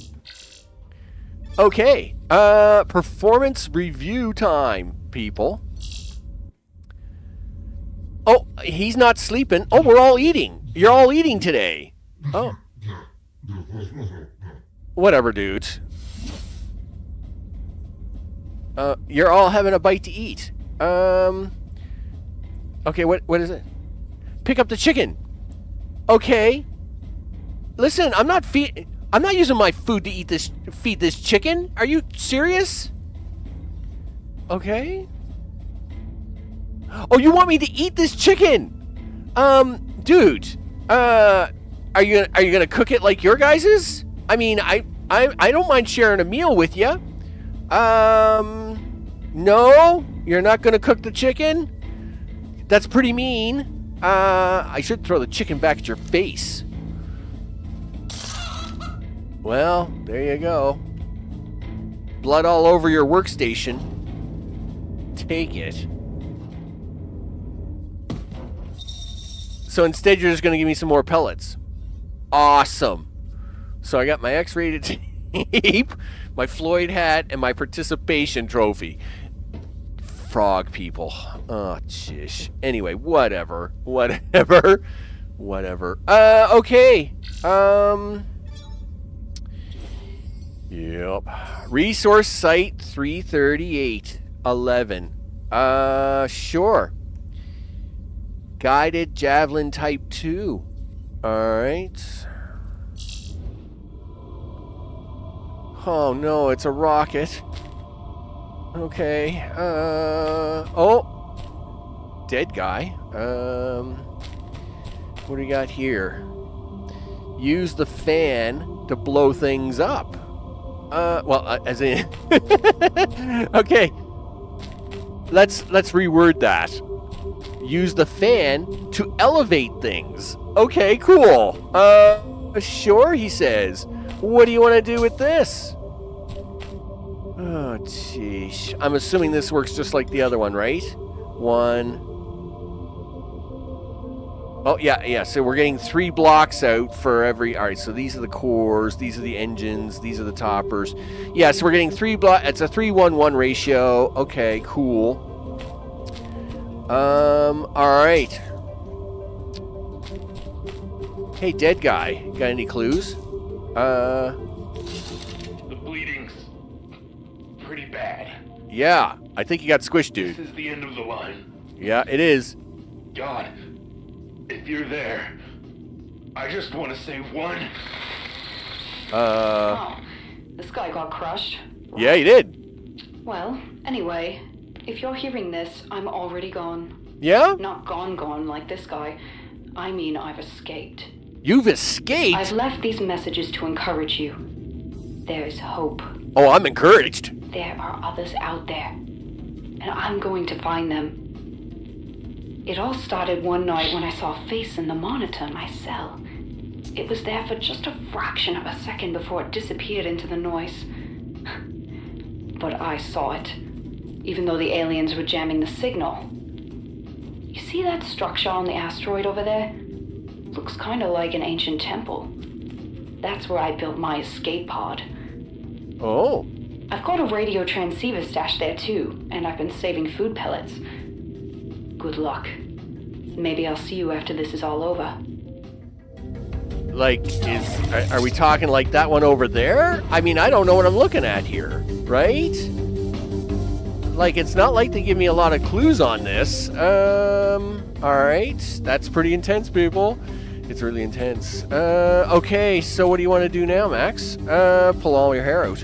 Okay, performance review time, people. Oh, he's not sleeping. Oh, we're all eating. You're all eating today. Oh. Whatever, dude. You're all having a bite to eat. Okay, what is it? Pick up the chicken. Okay. Listen, I'm not using my food to feed this chicken. Are you serious? Okay. Oh, you want me to eat this chicken? Dude. Are you gonna cook it like your guys's? I mean, I don't mind sharing a meal with you. No, you're not gonna cook the chicken? That's pretty mean. I should throw the chicken back at your face. Well, there you go. Blood all over your workstation. Take it. So instead, you're just going to give me some more pellets. Awesome. So I got my X-rated tape, my Floyd hat, and my participation trophy. Frog people. Oh, jeez. Anyway, whatever. Okay. Yep. Resource site 33811. Sure. Guided javelin type 2. Alright. Oh no, it's a rocket. Okay. Oh. Dead guy. What do we got here? Use the fan to blow things up. Well, as in... Okay. Let's reword that. Use the fan to elevate things. Okay, cool. Sure, he says. What do you want to do with this? Oh, jeez. I'm assuming this works just like the other one, right? 1. Oh, yeah. So we're getting 3 blocks out for every... All right, so these are the cores. These are the engines. These are the toppers. Yeah, so we're getting 3 blocks. It's a 3-1-1 ratio. Okay, cool. All right. Hey, dead guy. Got any clues? The bleeding's pretty bad. Yeah, I think you got squished, dude. This is the end of the line. Yeah, it is. God, if you're there, I just want to say one. Oh, this guy got crushed. Yeah, he did. Well, anyway, if you're hearing this, I'm already gone. Yeah? Not gone like this guy. I mean, I've escaped. You've escaped? I've left these messages to encourage you. There's hope. Oh, I'm encouraged. There are others out there, and I'm going to find them. It all started one night when I saw a face in the monitor in my cell. It was there for just a fraction of a second before it disappeared into the noise. But I saw it. even though the aliens were jamming the signal. You see that structure on the asteroid over there? Looks kind of like an ancient temple. That's where I built my escape pod. Oh. I've got a radio transceiver stashed there too, and I've been saving food pellets. Good luck. Maybe I'll see you after this is all over. Like, are we talking like that one over there? I mean, I don't know what I'm looking at here, right? Like, it's not like they give me a lot of clues on this. Alright. That's pretty intense, people. It's really intense. Okay, so what do you want to do now, Max? Pull all your hair out.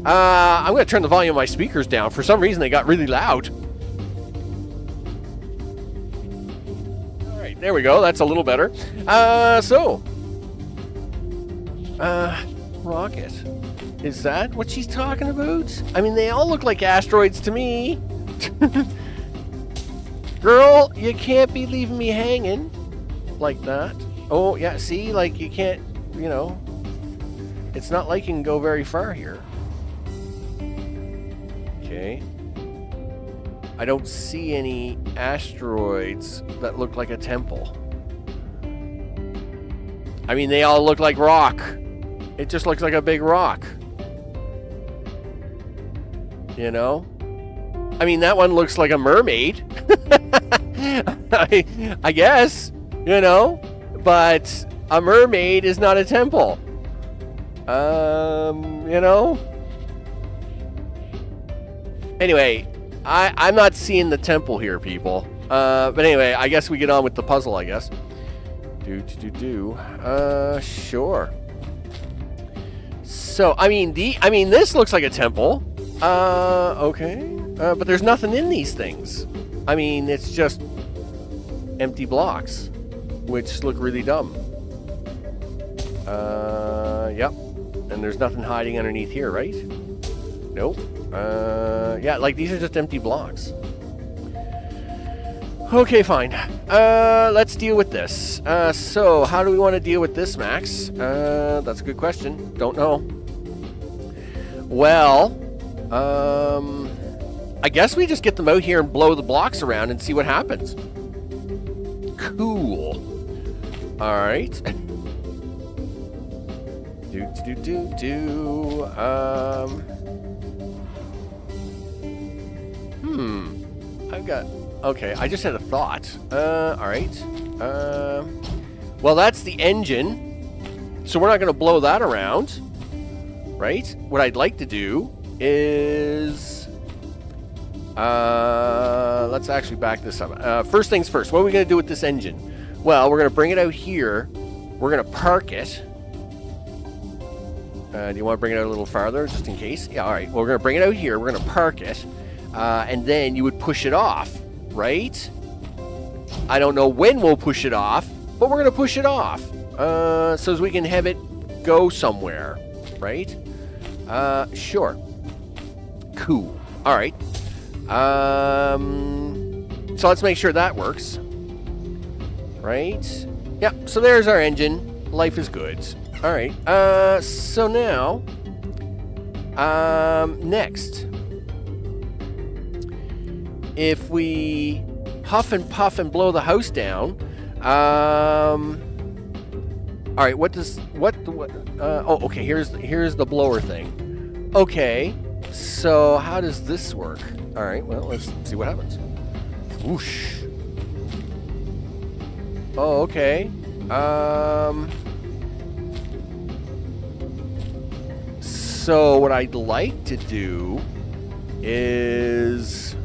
I'm going to turn the volume of my speakers down. For some reason, they got really loud. Alright, there we go. That's a little better. Rocket. Is that what she's talking about? I mean, they all look like asteroids to me. Girl, you can't be leaving me hanging like that. Oh, yeah, see? Like, you can't, you know. It's not like you can go very far here. Okay. I don't see any asteroids that look like a temple. I mean, they all look like rock. It just looks like a big rock. You know? I mean, that one looks like a mermaid. I guess, you know? But a mermaid is not a temple. You know? Anyway, I'm not seeing the temple here, people. But anyway, I guess we get on with the puzzle, I guess. Sure. So, I mean, this looks like a temple. Okay. But there's nothing in these things. I mean, it's just empty blocks, which look really dumb. Yep. And there's nothing hiding underneath here, right? Nope. Yeah, like these are just empty blocks. Okay, fine. Let's deal with this. So, how do we want to deal with this, Max? That's a good question. Don't know. Well, I guess we just get them out here and blow the blocks around and see what happens. Cool. Alright. I've got... Okay, I just had a thought. Alright. Well, that's the engine. So we're not going to blow that around. Right? What I'd like to do is... let's actually back this up. First things first, what are we going to do with this engine? Well, we're going to bring it out here. We're going to park it. Do you want to bring it out a little farther, just in case? Yeah, alright. Well, we're going to bring it out here. We're going to park it. And then you would push it off, right? I don't know when we'll push it off, but we're going to push it off. So as we can have it go somewhere, right? Sure. Cool. Alright. So let's make sure that works. Right? Yep, so there's our engine. Life is good. Alright, so now, next, if we huff and puff and blow the house down, alright, oh, okay, here's the blower thing. Okay, so how does this work? Alright, well, let's see what happens. Whoosh. Oh, okay, so what I'd like to do is...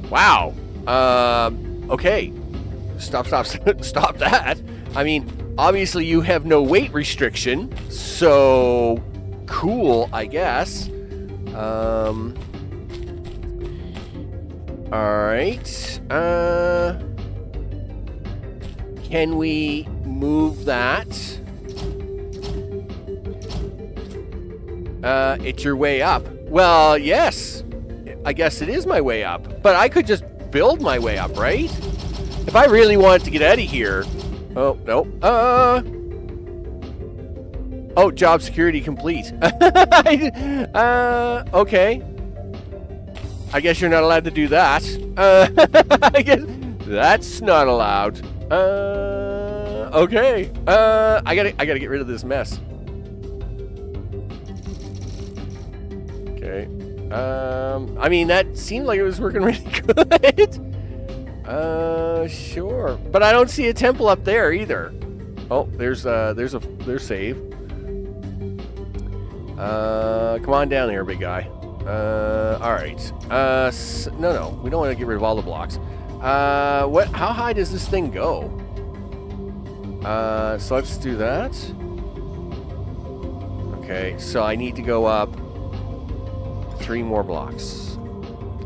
Wow. Okay. Stop that. I mean, obviously you have no weight restriction, so cool, I guess. Alright. Can we move that? It's your way up. Well, yes. I guess it is my way up. But I could just build my way up, right? If I really wanted to get out of here... Oh, no. Oh, job security complete. Okay. I guess you're not allowed to do that. I guess that's not allowed. Okay. I gotta get rid of this mess. Okay. I mean, that seemed like it was working really good. Sure. But I don't see a temple up there either. Oh, there's save. Come on down here, big guy. Alright. No, we don't want to get rid of all the blocks. How high does this thing go? So let's do that. Okay, so I need to go up 3 more blocks.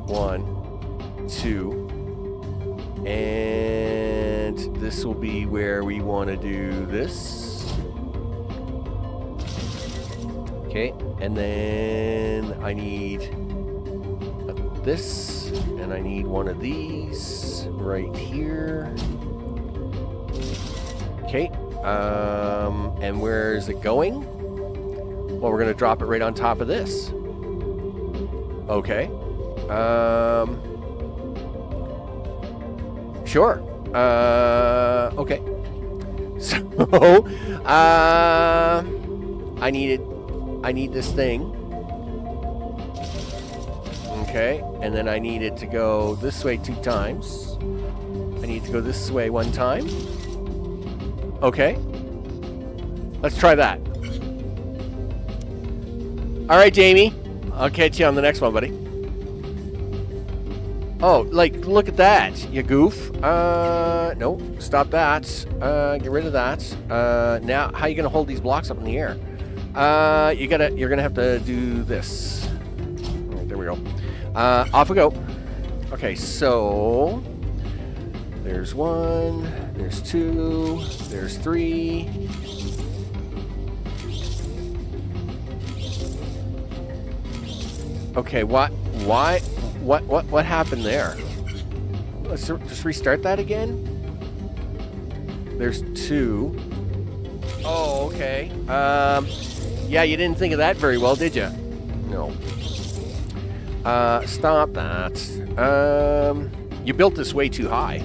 1, 2, and this will be where we want to do this. Okay, and then I need this, and I need one of these right here. Okay, and where is it going? Well, we're going to drop it right on top of this. Okay. Sure. Okay. So, I need this thing. Okay, and then I need it to go this way 2 times. I need to go this way 1 time. Okay. Let's try that. All right, Jamie. I'll catch you on the next one, buddy. Oh, like, look at that, you goof. No, stop that. Get rid of that. Now, how are you gonna hold these blocks up in the air? You're gonna have to do this. Right, there we go. Off we go. Okay, so there's 1, there's 2, there's 3. Okay, what happened there? Let's just restart that again. There's 2. Oh, okay. Yeah, you didn't think of that very well, did you? No. Stop that. You built this way too high.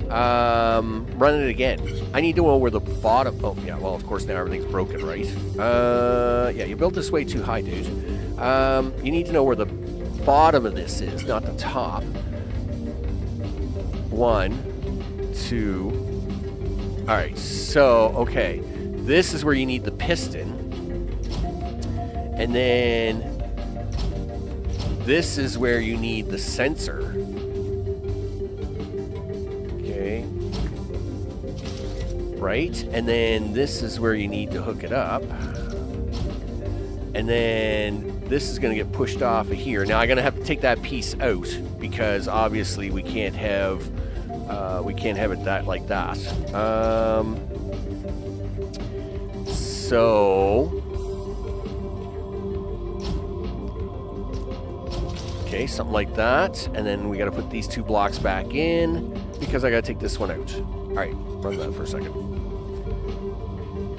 Run it again. I need to know where the bottom... Oh, yeah, well, of course, now everything's broken, right? Yeah, you built this way too high, dude. You need to know where the bottom of this is, not the top. 1, 2... Alright, so, okay. This is where you need the piston. And then... this is where you need the sensor. Okay. Right, and then this is where you need to hook it up. And then this is going to get pushed off of here. Now I'm going to have to take that piece out because obviously we can't have it that like that. So okay, something like that, and then we got to put these 2 blocks back in because I got to take this one out. All right, run that for a second.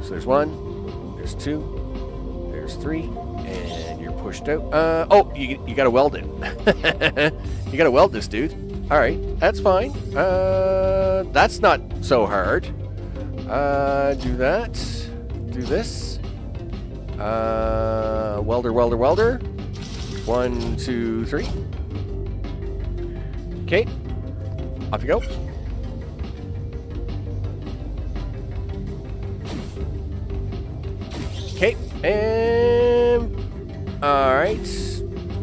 So there's 1, there's 2, there's 3, and you're pushed out. Oh, you got to weld it. You got to weld this, dude. All right, that's fine. That's not so hard. Do that. Do this. Welder, welder, welder. 1, 2, 3. Okay. Off you go. Okay. And all right.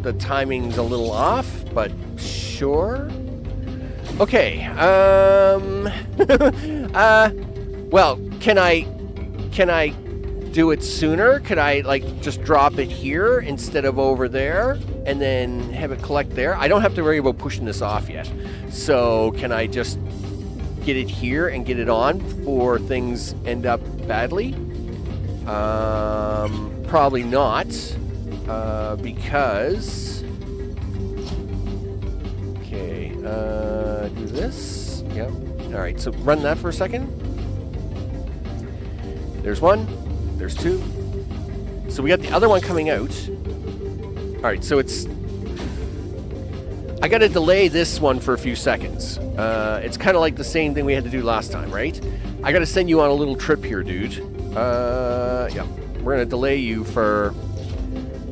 The timing's a little off, but sure. Okay. Well, can I do it sooner? Could I like just drop it here instead of over there and then have it collect there? I don't have to worry about pushing this off yet. So can I just get it here and get it on before things end up badly? Probably not, because okay, do this. Yep. All right, so run that for a second. There's 1. There's 2. So we got the other one coming out. Alright, so it's... I gotta delay this one for a few seconds. It's kind of like the same thing we had to do last time, right? I gotta send you on a little trip here, dude. Yeah. We're gonna delay you for...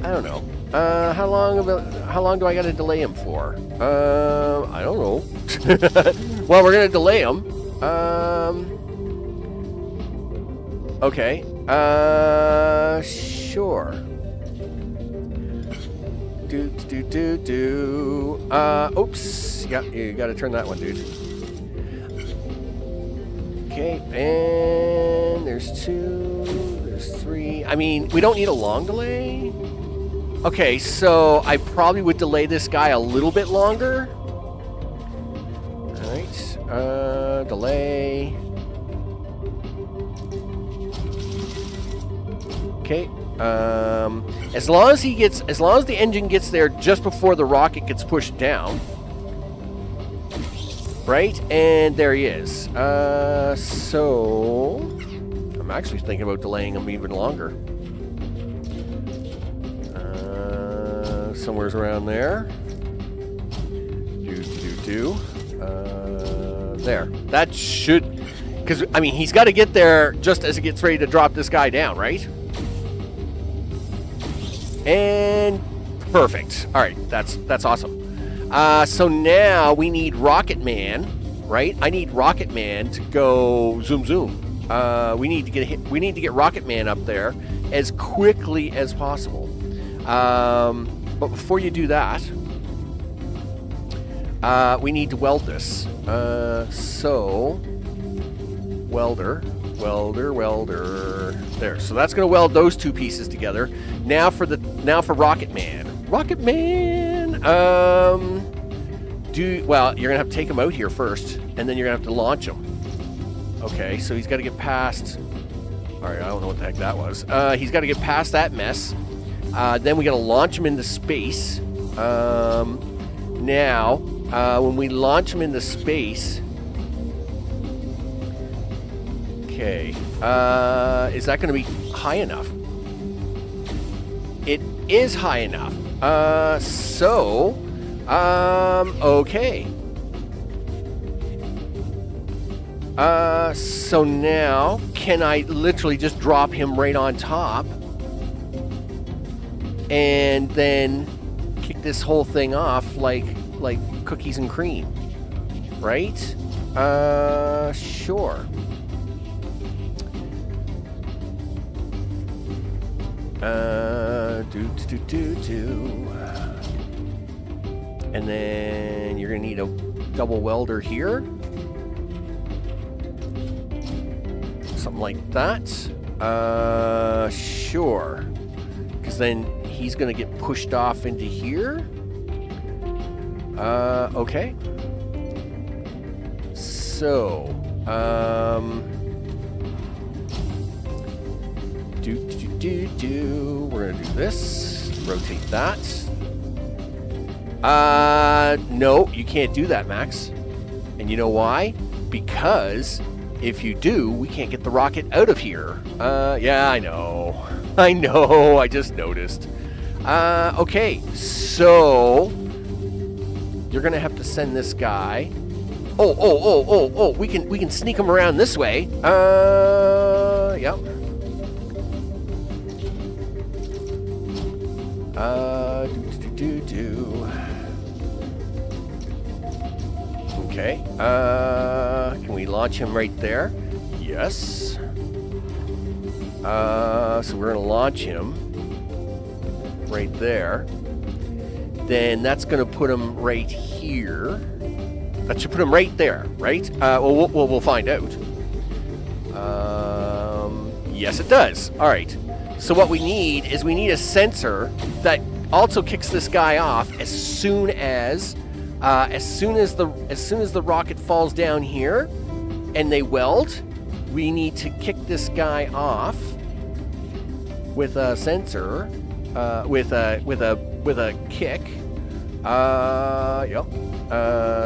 I don't know. How long do I gotta delay him for? I don't know. Well, we're gonna delay him. Okay. Sure. Oops. Yeah, you gotta turn that one, dude. Okay, and there's 2, there's 3. I mean, we don't need a long delay. Okay, so I probably would delay this guy a little bit longer. Alright, delay. Okay, as long as the engine gets there just before the rocket gets pushed down. Right, and there he is. So I'm actually thinking about delaying him even longer. Somewhere's around there. There. That should... Because, I mean, he's got to get there just as it gets ready to drop this guy down, right? And... Perfect. Alright, that's awesome. So now we need Rocket Man, right? I need Rocket Man to go zoom zoom. We need to get Rocket Man up there as quickly as possible. But before you do that, we need to weld this. So, welder. There. So that's going to weld those two pieces together. Now for Rocket Man. Rocket Man. Well, you're going to have to take him out here first, and then you're going to have to launch him. Okay, so he's got to get past... Alright, I don't know what the heck that was. He's got to get past that mess. Then we got to launch him into space. Now, when we launch him into space... Okay. Is that going to be high enough? It is high enough. Okay. So now, can I literally just drop him right on top? And then kick this whole thing off like cookies and cream. Right? Sure. And then you're gonna need a double welder here. Something like that. Sure. Because then he's gonna get pushed off into here. Okay. So, we're gonna do this. Rotate that. No, you can't do that, Max. And you know why? Because if you do, we can't get the rocket out of here. Yeah, I know. I just noticed. Okay, so you're gonna have to send this guy. Oh, we can sneak him around this way. Yep. Okay. Can we launch him right there? Yes. So we're gonna launch him right there. Then that's gonna put him right here. That should put him right there, right? We'll find out. Yes, it does. All right. So what we need is a sensor that also kicks this guy off as soon as the rocket falls down here, and they weld. We need to kick this guy off with a sensor, with a kick. Yep.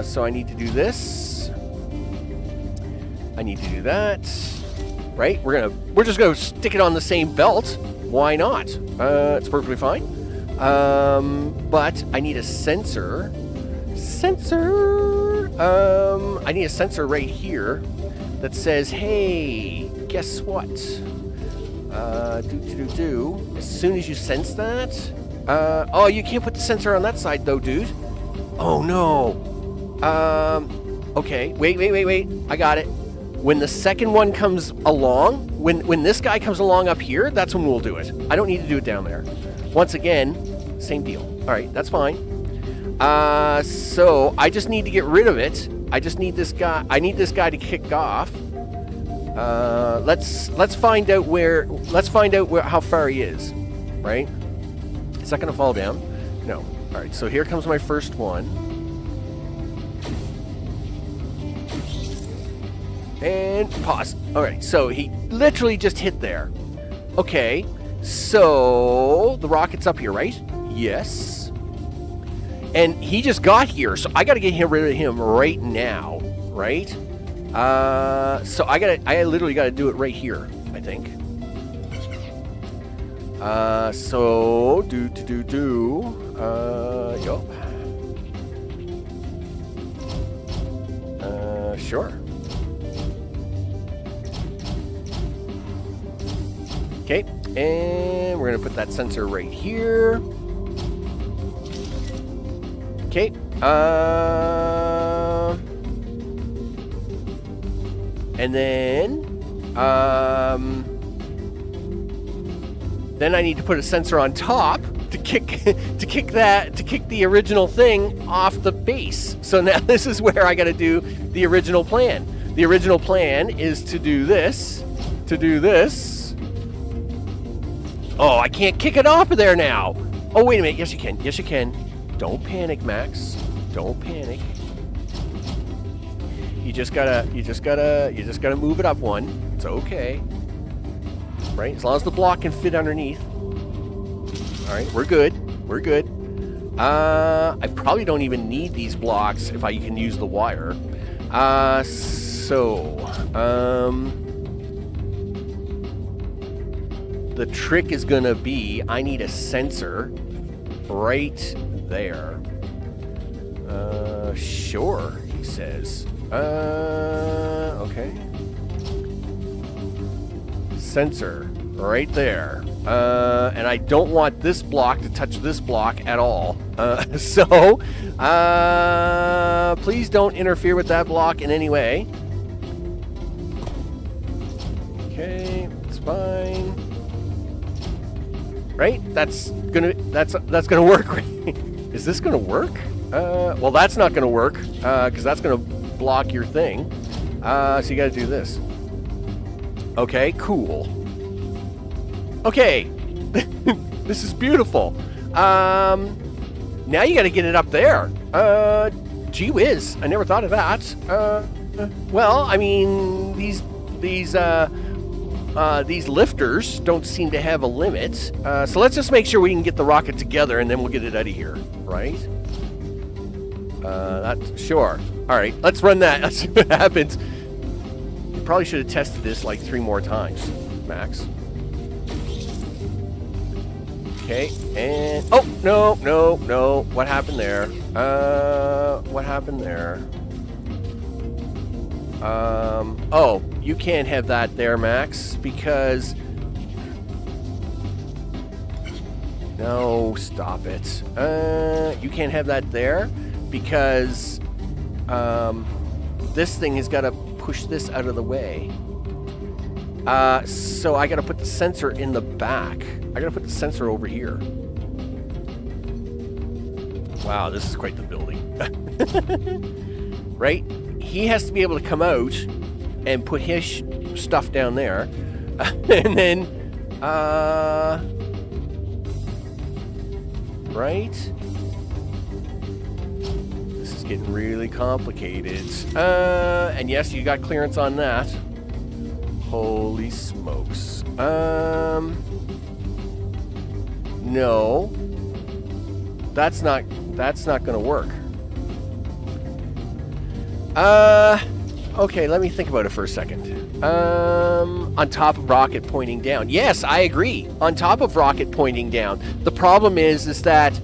So I need to do this. I need to do that. Right? We're just gonna stick it on the same belt. Why not? It's perfectly fine. But I need a sensor. I need a sensor right here that says, hey, guess what? As soon as you sense that, oh, you can't put the sensor on that side though, dude. Oh no. Okay, wait. I got it. When the second one comes along, when this guy comes along up here, that's when we'll do it. I don't need to do it down there. Once again, same deal. All right, that's fine. So I just need to get rid of it. I just need this guy. I need this guy to kick off. Let's find out where. Let's find out how far he is. Right? Is that gonna fall down? No. All right. So here comes my first one. And pause. All right. So he literally just hit there. Okay. So the rocket's up here, right? Yes. And he just got here, so I got to get rid of him right now, right? So I literally got to do it right here, I think. So yup. Sure. Okay, and we're gonna put that sensor right here. Okay. And then I need to put a sensor on top to kick the original thing off the base. So now this is where I got to do the original plan. The original plan is to do this, Oh, I can't kick it off of there now. Oh, wait a minute. Yes, you can. Yes, you can. Don't panic, Max. Don't panic. You just gotta move it up one. It's okay. Right? As long as the block can fit underneath. Alright, we're good. We're good. I probably don't even need these blocks if I can use the wire. The trick is gonna be I need a sensor right there. Sure, he says. Okay. Sensor right there. And I don't want this block to touch this block at all. So please don't interfere with that block in any way. Okay, it's fine. Right? That's gonna work, right? Is this gonna work? Well, that's not gonna work, because that's gonna block your thing. So you gotta do this. Okay, cool. Okay. This is beautiful. Now you gotta get it up there. Gee whiz, I never thought of that. Well, I mean, these lifters don't seem to have a limit. So let's just make sure we can get the rocket together and then we'll get it out of here, right? That's sure. All right, let's run that. Let's see what happens. You probably should have tested this like 3 more times, Max. Okay, and oh no! What happened there? What happened there? Oh, you can't have that there, Max, because... No, stop it. You can't have that there, because, this thing has got to push this out of the way. So I got to put the sensor in the back. I got to put the sensor over here. Wow, this is quite the building. Right? He has to be able to come out and put his stuff down there. And then, right? This is getting really complicated. And yes, you got clearance on that. Holy smokes. No. That's not gonna work. Okay, let me think about it for a second. On top of rocket pointing down. Yes, I agree. On top of rocket pointing down. The problem is that...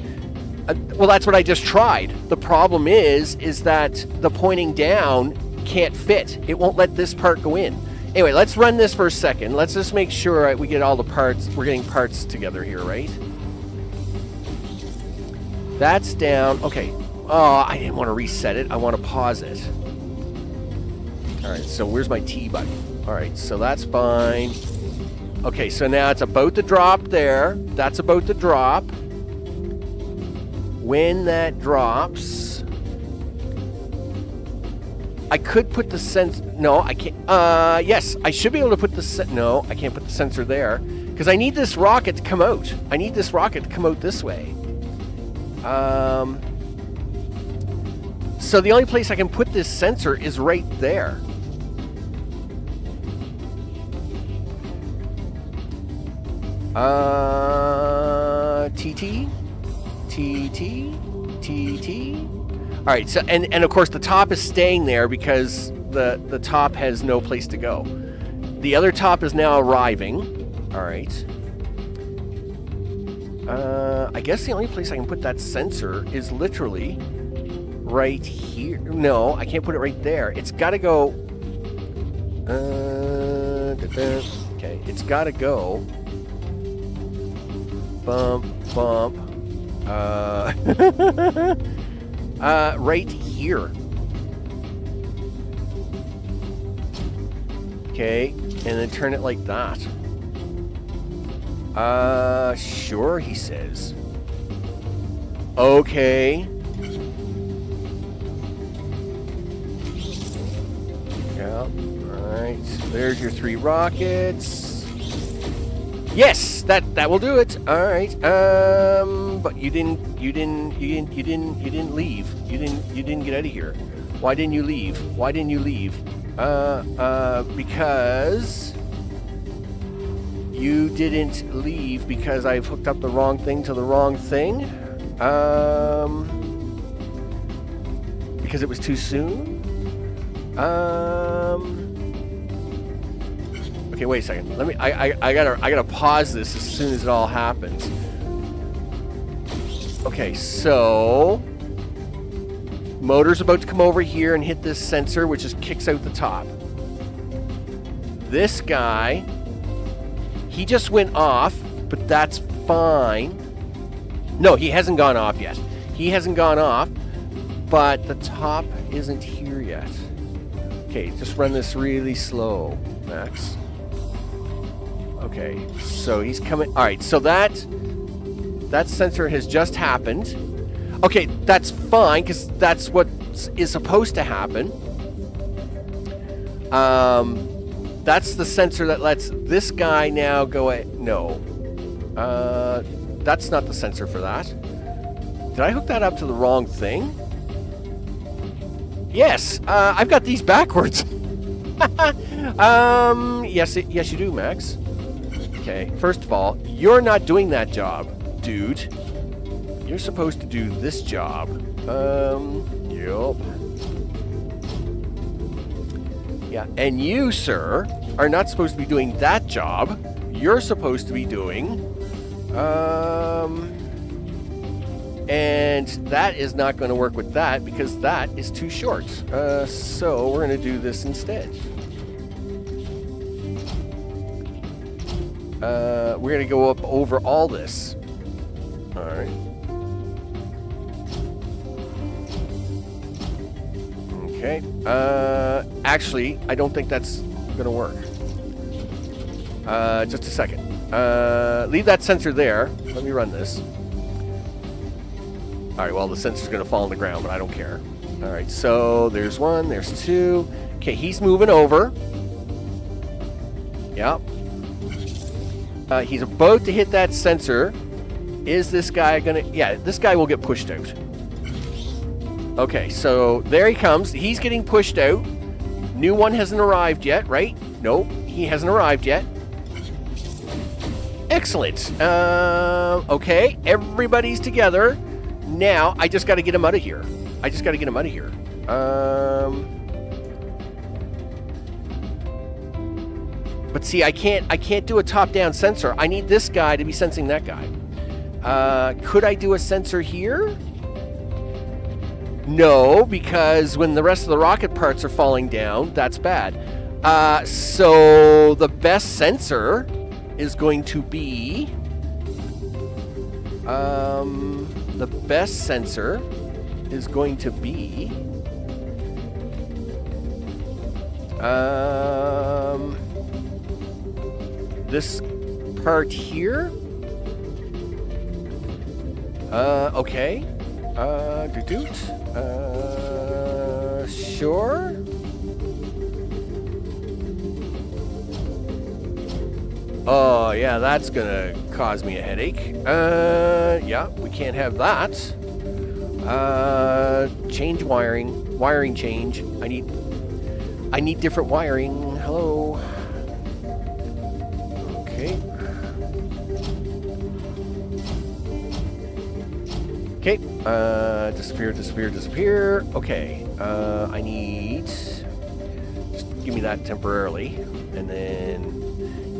well, that's what I just tried. The problem is that the pointing down can't fit. It won't let this part go in. Anyway, let's run this for a second. Let's just make sure we get all the parts. We're getting parts together here, right? That's down. Okay. Oh, I didn't want to reset it. I want to pause it. All right, so where's my T button? All right, so that's fine. Okay, so now it's about to drop there. That's about to drop. When that drops, I could put the sensor. No, I can't. Yes, I should be able to put the no, I can't put the sensor there because I need this rocket to come out. I need this rocket to come out this way. So the only place I can put this sensor is right there. TT. All right, so and of course the top is staying there because the top has no place to go. The other top is now arriving. All right. I guess the only place I can put that sensor is literally right here. No, I can't put it right there. It's got to go. Okay, it's got to go. Bump. Right here. Okay, and then turn it like that. Sure, he says. Okay. Yeah, alright. There's your 3 rockets. Yes, that will do it. All right. But you didn't leave. You didn't get out of here. Why didn't you leave? Because you didn't leave because I've hooked up the wrong thing to the wrong thing. Because it was too soon. Okay, wait a second. Let me. I gotta pause this as soon as it all happens. Okay, so motor's about to come over here and hit this sensor, which just kicks out the top. This guy, he just went off, but that's fine. No, he hasn't gone off yet. He hasn't gone off, but the top isn't here yet. Okay, just run this really slow, Max. Okay, so he's coming. All right, so that sensor has just happened. Okay, that's fine because that's what is supposed to happen. That's the sensor that lets this guy now go. No, that's not the sensor for that. Did I hook that up to the wrong thing? Yes, I've got these backwards. Yes, you do, Max. Okay, first of all, you're not doing that job, dude. You're supposed to do this job. Yup. Yeah, and you, sir, are not supposed to be doing that job. You're supposed to be doing, and that is not going to work with that because that is too short. So we're going to do this instead. We're going to go up over all this. All right. Okay. Actually, I don't think that's going to work. Just a second. Leave that sensor there. Let me run this. All right, well, the sensor's going to fall on the ground, but I don't care. All right, so there's 1, there's 2. Okay, he's moving over. Yep. He's about to hit that sensor. Is this guy going to... Yeah, this guy will get pushed out. Okay, so there he comes. He's getting pushed out. New one hasn't arrived yet, right? Nope, he hasn't arrived yet. Excellent. Okay, everybody's together. Now, I just got to get him out of here. But see, I can't do a top-down sensor. I need this guy to be sensing that guy. Could I do a sensor here? No, because when the rest of the rocket parts are falling down, that's bad. So the best sensor is going to be... the best sensor is going to be... this part here. Okay. Sure. Oh, yeah, that's gonna cause me a headache. Yeah, we can't have that. Change wiring. Wiring change. I need different wiring. Hello. Okay. Okay. Disappear. Okay. I need... Just give me that temporarily. And then...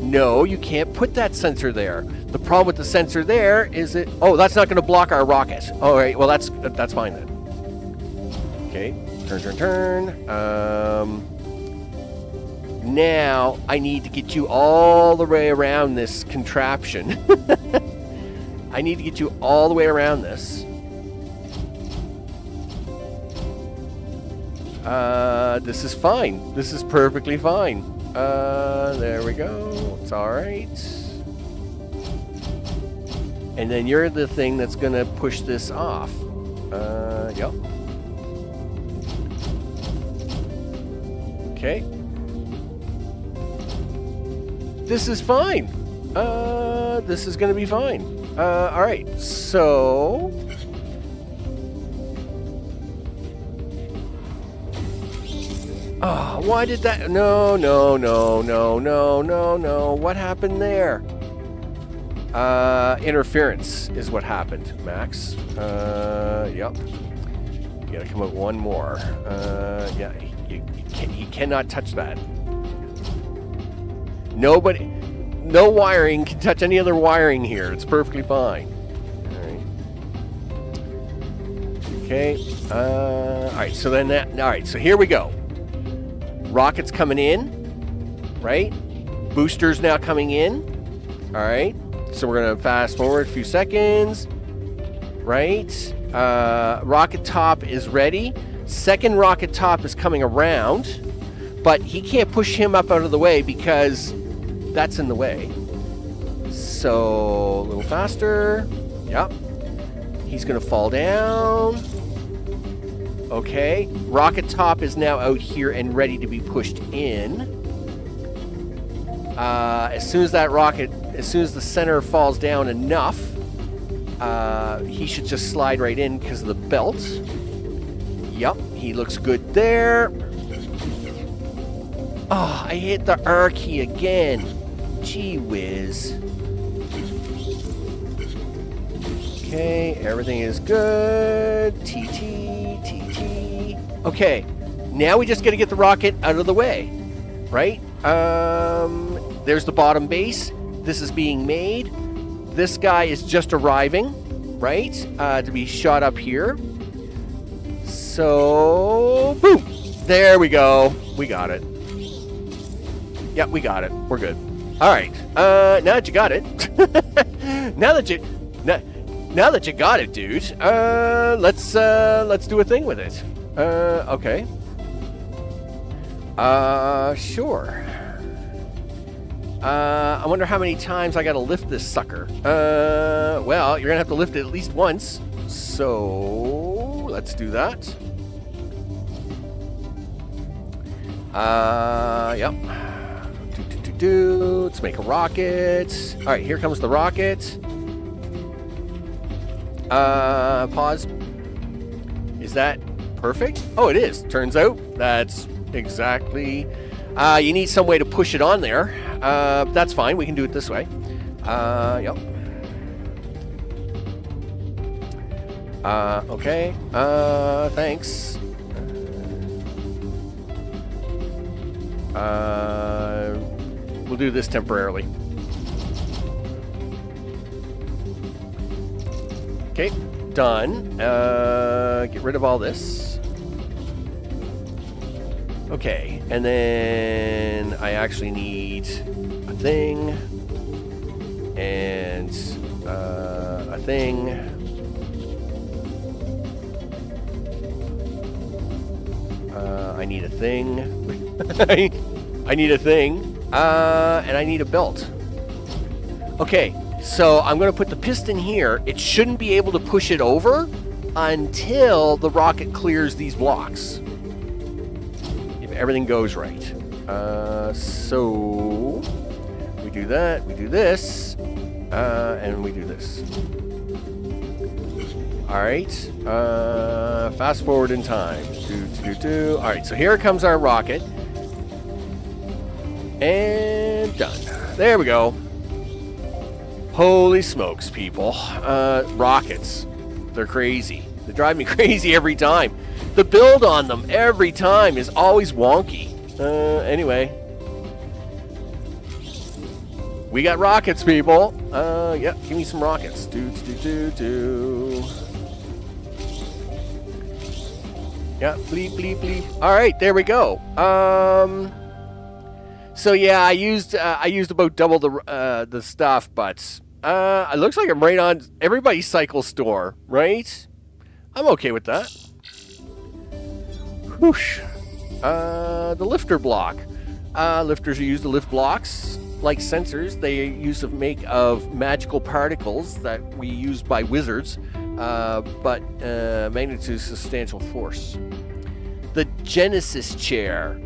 No, you can't put that sensor there. The problem with the sensor there is it... Oh, that's not going to block our rocket. All right. Well, that's fine then. Okay. Turn. Now, I need to get you all the way around this contraption. I need to get you all the way around this. This is fine. This is perfectly fine. There we go. It's alright. And then you're the thing that's gonna push this off. Yep. Okay. This is fine. This is gonna be fine. Alright, so... Oh, why did that... No. What happened there? Interference is what happened, Max. Yep. You gotta come up one more. Yeah, he cannot touch that. Nobody... No wiring can touch any other wiring here. It's perfectly fine. Alright. Okay. Alright, so then that... Alright, so here we go. Rockets coming in, right? Boosters now coming in. All right. So we're going to fast forward a few seconds, right? Rocket top is ready. Second rocket top is coming around, but he can't push him up out of the way because that's in the way. So a little faster. Yep. He's going to fall down. Okay, rocket top is now out here and ready to be pushed in. As soon as the center falls down enough, he should just slide right in because of the belt. Yep, he looks good there. Oh, I hit the R key again. Gee whiz. Okay, everything is good. TT. Okay, now we just got to get the rocket out of the way, right? There's the bottom base. This is being made. This guy is just arriving, right? To be shot up here. So, boom! There we go. We got it. Yep, we got it. We're good. All right. Now that you got it, now that you got it, dude. Let's do a thing with it. Okay. Sure. I wonder how many times I gotta lift this sucker. Well, you're gonna have to lift it at least once. So, let's do that. Yep. Let's make a rocket. Alright, here comes the rocket. Pause. Is that perfect? Oh, it is. Turns out that's exactly... you need some way to push it on there. That's fine. We can do it this way. Yep. Okay. Thanks. We'll do this temporarily. Okay, done. Get rid of all this. Okay, and then I actually need a thing and a thing. I need a thing. I need a thing. And I need a belt. Okay, so I'm going to put the piston here. It shouldn't be able to push it over until the rocket clears these blocks. If everything goes right. So we do that, we do this, and we do this. Alright, fast forward in time. Alright, so here comes our rocket. And done. There we go. Holy smokes, people. Rockets. They're crazy. They drive me crazy every time. The build on them every time is always wonky. Anyway. We got rockets, people. Yeah, give me some rockets. Yeah, bleep, bleep, bleep. Alright, there we go. So yeah, I used about double the stuff, but it looks like I'm right on everybody's cycle store, right? I'm okay with that. Whoosh. The lifter block. Lifters are used to lift blocks like sensors. They use to make of magical particles that we use by wizards, but magnitude substantial force. The Genesis chair.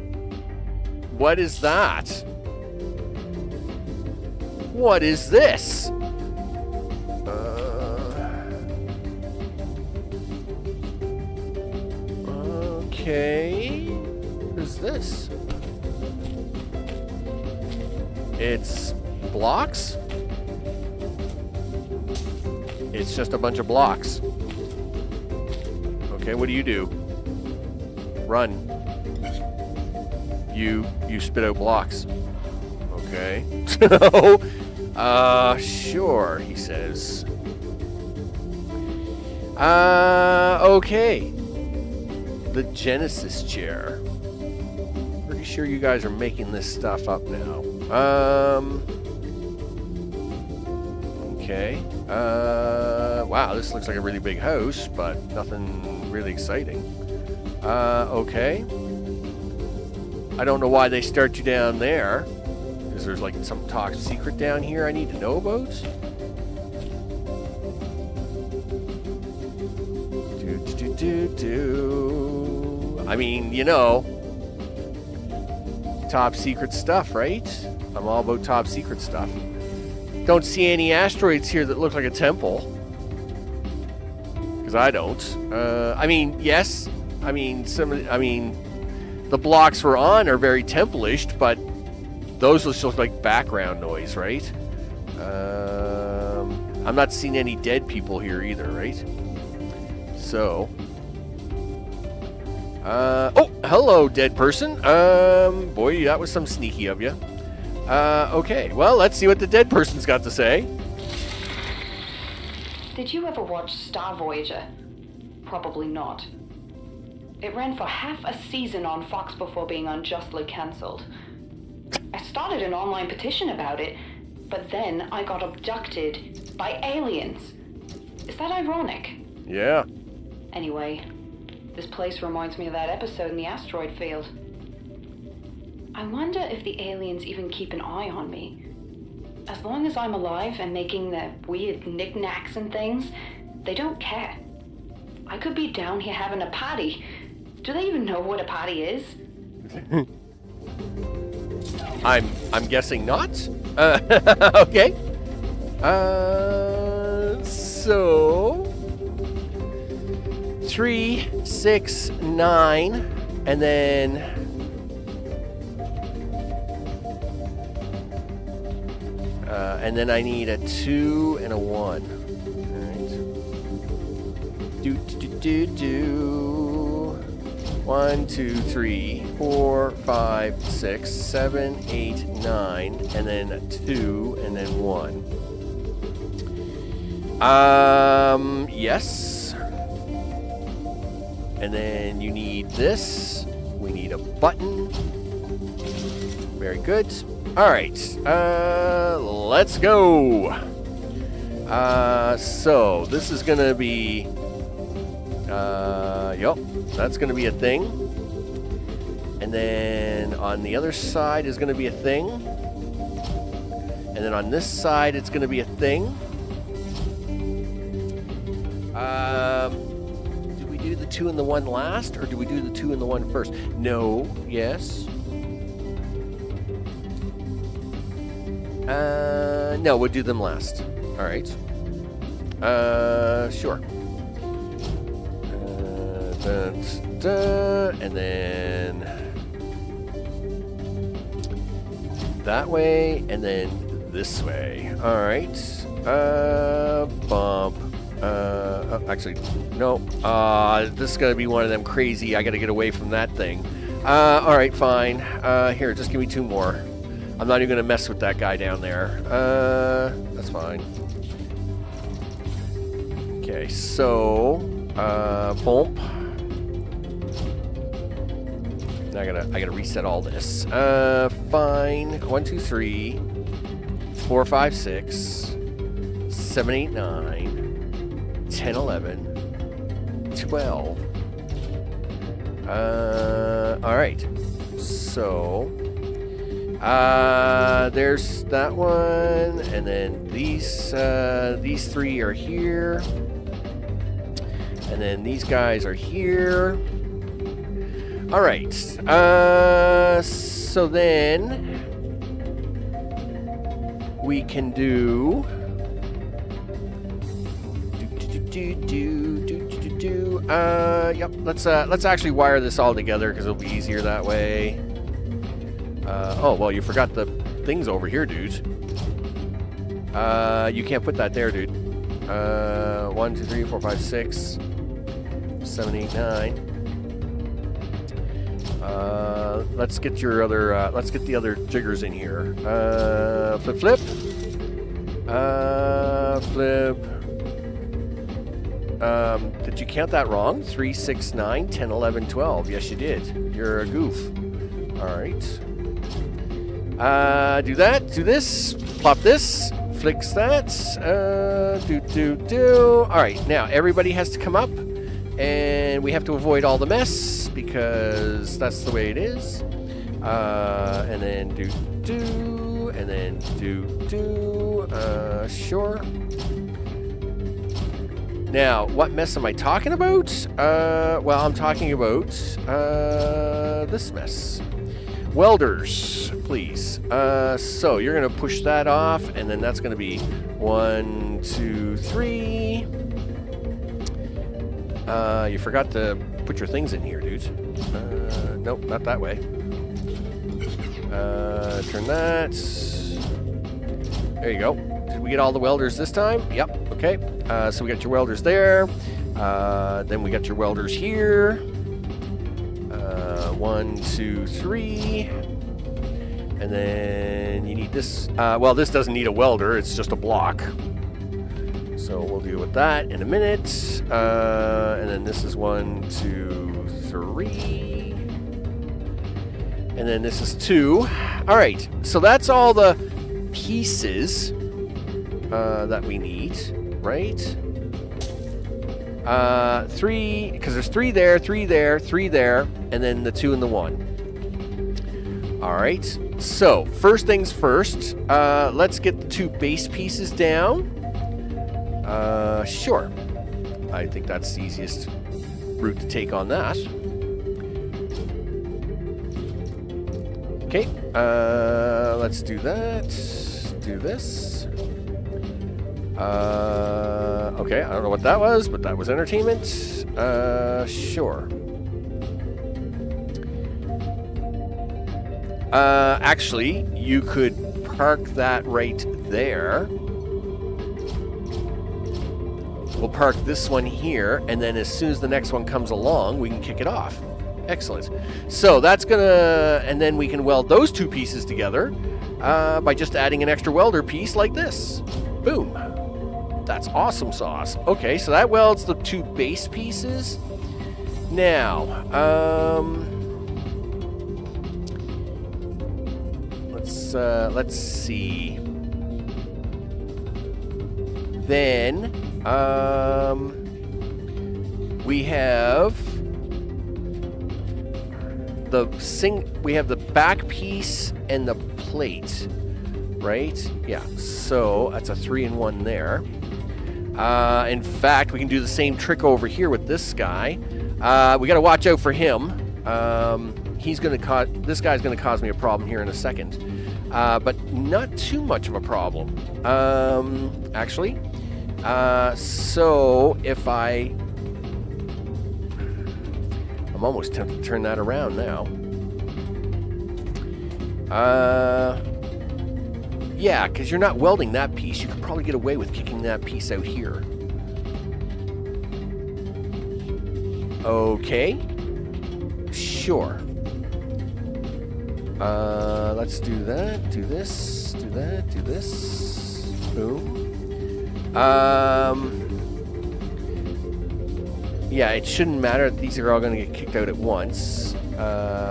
What is that? What is this? Okay. What is this? It's blocks? It's just a bunch of blocks. Okay, what do you do? Run. You spit out blocks. Okay. So, sure, he says. Okay. The Genesis chair. Pretty sure you guys are making this stuff up now. Okay. Wow, this looks like a really big house, but nothing really exciting. Okay. I don't know why they start you down there. Is there like some top secret down here I need to know about? I mean, you know, top secret stuff, right? I'm all about top secret stuff. Don't see any asteroids here that look like a temple. Because I don't. I mean, yes. I mean, the blocks we're on are very temple-ish, but those just look like background noise, right? I'm not seeing any dead people here either, right? So, oh, hello, dead person. Boy, that was some sneaky of you. Okay, well, let's see what the dead person's got to say. Did you ever watch Star Voyager? Probably not. It ran for half a season on Fox before being unjustly cancelled. I started an online petition about it, but then I got abducted by aliens. Is that ironic? Yeah. Anyway, this place reminds me of that episode in the asteroid field. I wonder if the aliens even keep an eye on me. As long as I'm alive and making their weird knickknacks and things, they don't care. I could be down here having a party. Do they even know what a party is? I'm guessing not. Okay. So 3, 6, 9, and then I need a 2 and a 1. All right. 1, 2, 3, 4, 5, 6, 7, 8, 9, and then 2, and then 1. Yes. And then you need this. We need a button. Very good. All right. Let's go. So this is gonna be. Yup. That's gonna be a thing. And then on the other side is gonna be a thing. And then on this side it's gonna be a thing. Do we do the 2 and the 1 last, or do we do the 2 and the 1 first? No. Yes. No, we'll do them last. All right. Sure. And then that way, and then this way. All right. Bump. Actually, no. This is gonna be one of them crazy. I gotta get away from that thing. All right, fine. Here, just give me 2 more. I'm not even gonna mess with that guy down there. That's fine. Okay, so bump. Now I gotta reset all this. Fine. 1, 2, 3, 4, 5, 6, 7, 8, 9. 10, 11, 12. All right. So, there's that one, and then these 3 are here, and then these guys are here. All right. So then we can do. Yep. Let's actually wire this all together because it'll be easier that way. Oh well, you forgot the things over here, dude. You can't put that there, dude. 1, 2, 3, 4, 5, 6, 7, 8, 9. Let's get your other. Let's get the other jiggers in here. Flip, flip. Flip. Did you count that wrong? 3, 6, 9, 10, 11, 12. Yes, you did. You're a goof. All right. Do that. Do this. Plop this. Flicks that. All right. Now everybody has to come up, and we have to avoid all the mess because that's the way it is. And then do, and then do. Sure. Now, what mess am I talking about? Well, I'm talking about this mess. Welders, please. So you're going to push that off, and then that's going to be 1, 2, 3. You forgot to put your things in here, dude. Nope, not that way. Turn that. There you go. Did we get all the welders this time? Yep. Okay. So we got your welders there. Then we got your welders here. 1, 2, 3. And then you need this. Well, this doesn't need a welder. It's just a block. So we'll deal with that in a minute. And then this is 1, 2, 3. And then this is 2. All right. So that's all the pieces that we need, right? 3, because there's 3 there, 3 there, 3 there, and then the 2 and the 1. All right. So first things first, let's get the 2 base pieces down. Sure. I think that's the easiest route to take on that. Okay. Let's do that. Do this. Okay, I don't know what that was, but that was entertainment. Sure. Actually, you could park that right there. We'll park this one here, and then as soon as the next one comes along, we can kick it off. Excellent. So that's gonna, and then we can weld those two pieces together by just adding an extra welder piece like this. Boom. That's awesome sauce. Okay, so that welds the two base pieces. Now, let's see. Then, we have we have the back piece and the plate, right? Yeah. So that's a 3-in-1 there. In fact, we can do the same trick over here with this guy. We got to watch out for him. This guy's gonna cause me a problem here in a second, but not too much of a problem, actually. So if I'm almost tempted to turn that around now. Yeah, because you're not welding that piece. You could probably get away with kicking that piece out here. Okay. Sure. Let's do that. Do this. Do that. Do this. Boom. Yeah, it shouldn't matter. These are all going to get kicked out at once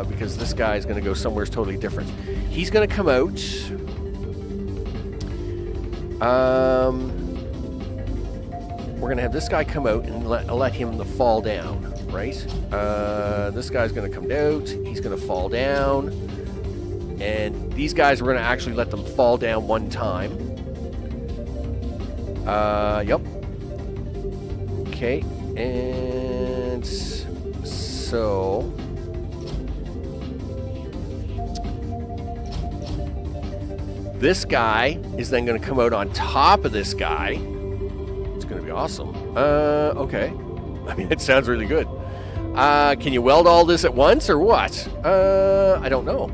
because this guy is going to go somewhere totally different. He's going to come out. We're going to have this guy come out and let him fall down, right? This guy's going to come out. He's going to fall down. And these guys, we're going to actually let them fall down one time. Yep. Okay. And so this guy is then going to come out on top of this guy. It's going to be awesome. Okay. I mean, it sounds really good. Can you weld all this at once or what? I don't know.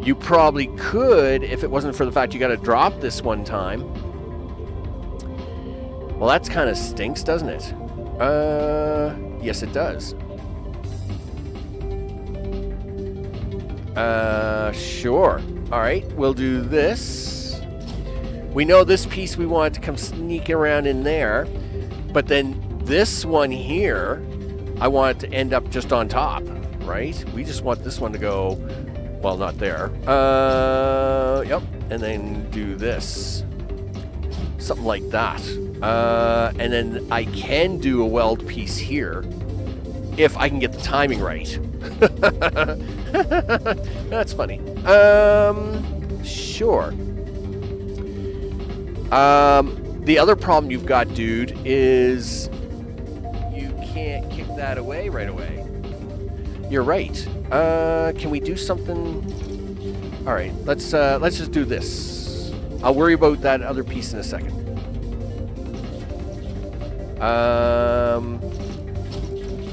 You probably could if it wasn't for the fact you got to drop this one time. Well, that's kind of stinks, doesn't it? Yes, it does. Sure. All right, we'll do this. We know this piece we want to come sneak around in there, but then this one here, I want it to end up just on top, right? We just want this one to go, well, not there. Yep, and then do this. Something like that. And then I can do a weld piece here if I can get the timing right. That's funny. Sure. The other problem you've got, dude, is you can't kick that away right away. You're right. Can we do something? All right, let's just do this. I'll worry about that other piece in a second.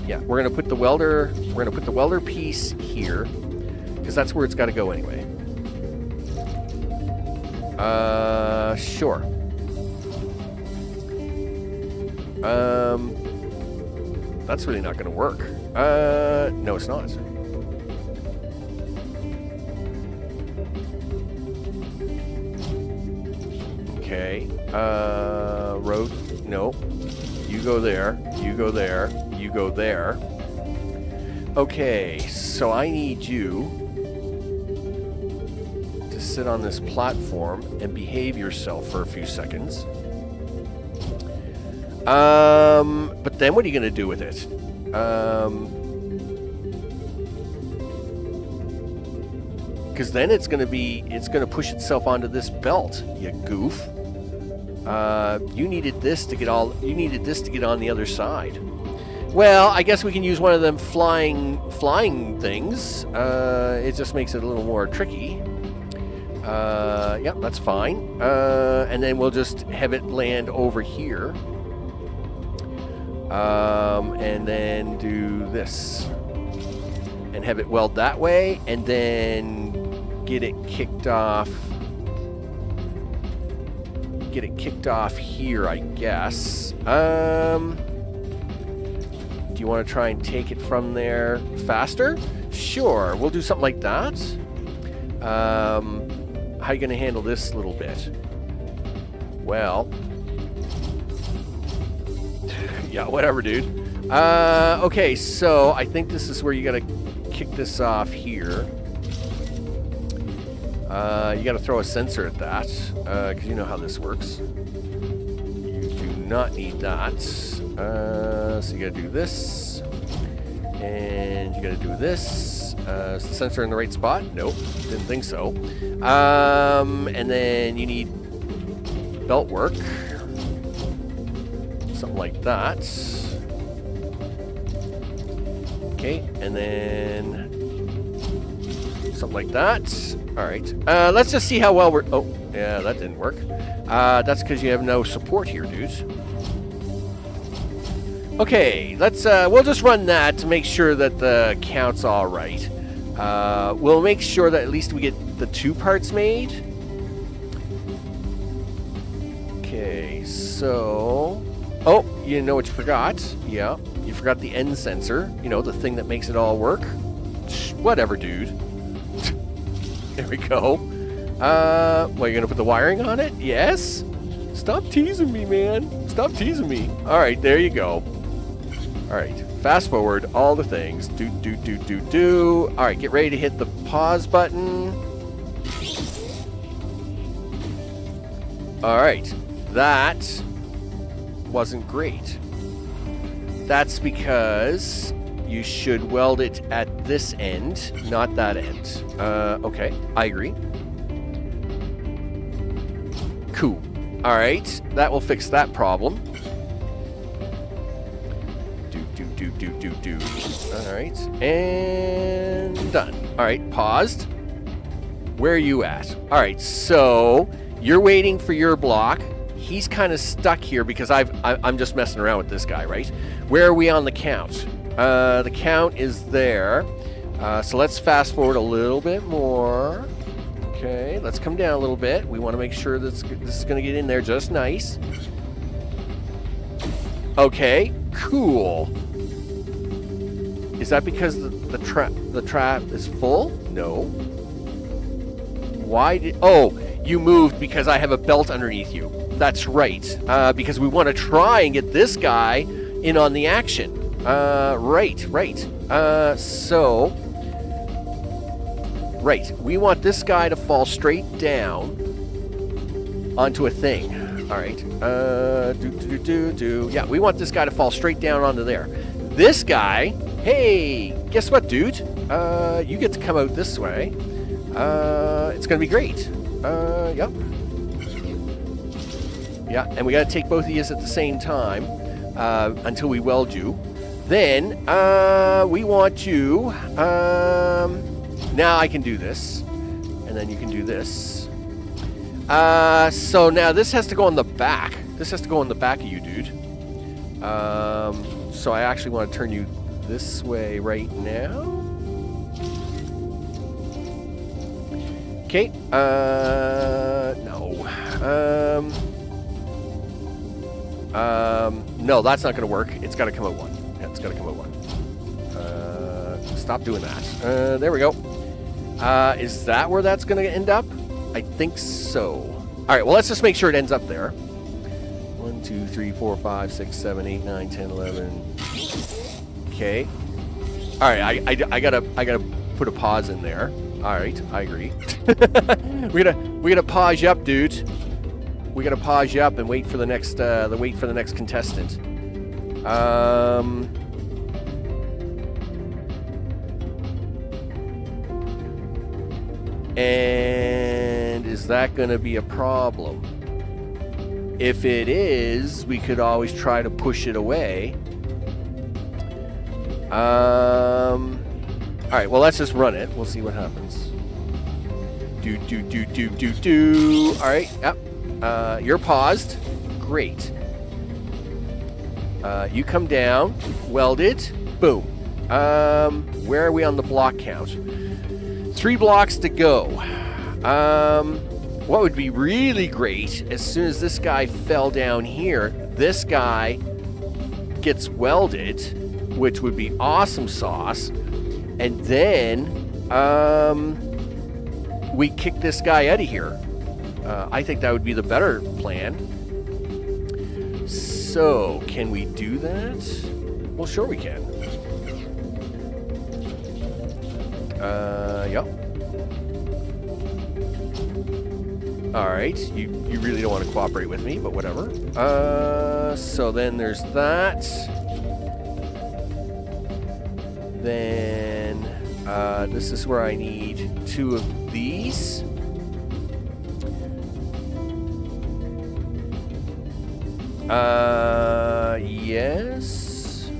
Yeah, we're gonna put the welder. We're gonna put the welder piece here because that's where it's got to go anyway. Sure. That's really not gonna work. No, it's not. Okay. Road. No. You go there. You go there. You go there. Okay, so I need you to sit on this platform and behave yourself for a few seconds. But then what are you going to do with it? Because then it's going to push itself onto this belt, you goof. You needed this to get on the other side. Well, I guess we can use one of them flying things. It just makes it a little more tricky. Yep, that's fine. And then we'll just have it land over here. And then do this. And have it weld that way, and then get it kicked off. Get it kicked off here, I guess. Do you want to try and take it from there faster? Sure, we'll do something like that. How are you going to handle this little bit? Well, yeah, whatever, dude. Okay, so I think this is where you got to kick this off here. You got to throw a sensor at that, because you know how this works. You do not need that. So you got to do this, and you got to do this. Is the sensor in the right spot? Nope, didn't think so. And then you need belt work, something like that. Okay, and then something like that. All right. Let's just see how well we're. Oh, yeah, that didn't work. That's because you have no support here, dudes. Okay, let's. We'll just run that to make sure that the count's all right. We'll make sure that at least we get the 2 parts made. Okay, so. Oh, you know what you forgot? Yeah, you forgot the end sensor. You know, the thing that makes it all work. Whatever, dude. There we go. Well, you're gonna put the wiring on it? Yes? Stop teasing me, man. Stop teasing me. Alright, there you go. Alright, fast forward all the things. Do. Alright, get ready to hit the pause button. Alright, that wasn't great. That's because you should weld it at this end, not that end. Okay, I agree. Cool. All right, that will fix that problem. Do. All right, and done. All right, paused. Where are you at? All right, so you're waiting for your block. He's kind of stuck here because I'm just messing around with this guy, right? Where are we on the count? The count is there. So let's fast forward a little bit more. Okay, let's come down a little bit. We want to make sure this is going to get in there just nice. Okay, cool. Is that because the trap is full? No. Why did... Oh, you moved because I have a belt underneath you. That's right. Because we want to try and get this guy in on the action. Right. Right. We want this guy to fall straight down onto a thing. All right. Yeah, we want this guy to fall straight down onto there. This guy, hey, guess what, dude? You get to come out this way. It's going to be great. Yep. Yeah, and we got to take both of these at the same time until we weld you. Then, we want you... now I can do this. And then you can do this. So now this has to go on the back. This has to go on the back of you, dude. So I actually want to turn you this way right now. Okay. No. No, that's not going to work. It's got to come at 1. Yeah, it's got to come at 1. Stop doing that. There we go. Is that where that's going to end up? I think so. All right, well, let's just make sure it ends up there. 1, 2, 3, 4, 5, 6, 7, 8, 9, 10, 11. Okay. All right, I gotta put a pause in there. All right, I agree. we gotta pause you up, dude. We gotta pause you up and wait for the next contestant. And is that going to be a problem? If it is, we could always try to push it away. All right, well, let's just run it. We'll see what happens. Do. All right, yep. You're paused. Great. You come down, weld it, boom. Where are we on the block count? 3 blocks to go. What would be really great, as soon as this guy fell down here, this guy gets welded, which would be awesome sauce. And then we kick this guy out of here. I think that would be the better plan. So, can we do that? Well, sure we can. Yep. Alright, you really don't want to cooperate with me, but whatever. So then there's that. Then, this is where I need 2 of these. Yes.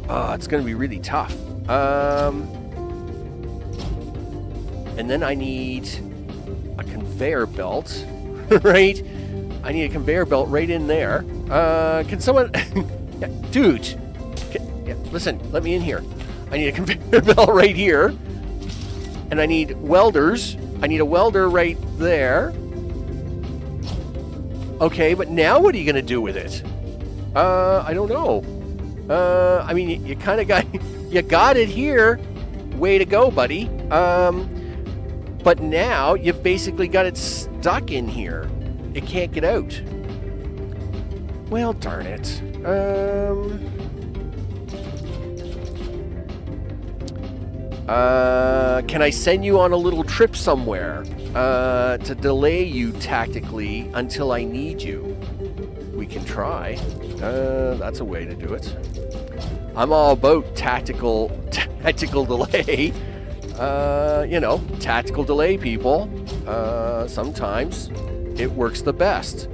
Oh, it's going to be really tough. And then I need a conveyor belt, right? I need a conveyor belt right in there. Can someone... yeah, dude, listen, let me in here. I need a conveyor belt right here. And I need welders. I need a welder right there. Okay, but now what are you going to do with it? I don't know. I mean, you kind of got... you got it here. Way to go, buddy. But now you've basically got it stuck in here. It can't get out. Well, darn it. Can I send you on a little trip somewhere to delay you tactically until I need you? We can try. That's a way to do it. I'm all about tactical delay. You know, tactical delay, people. Sometimes it works the best.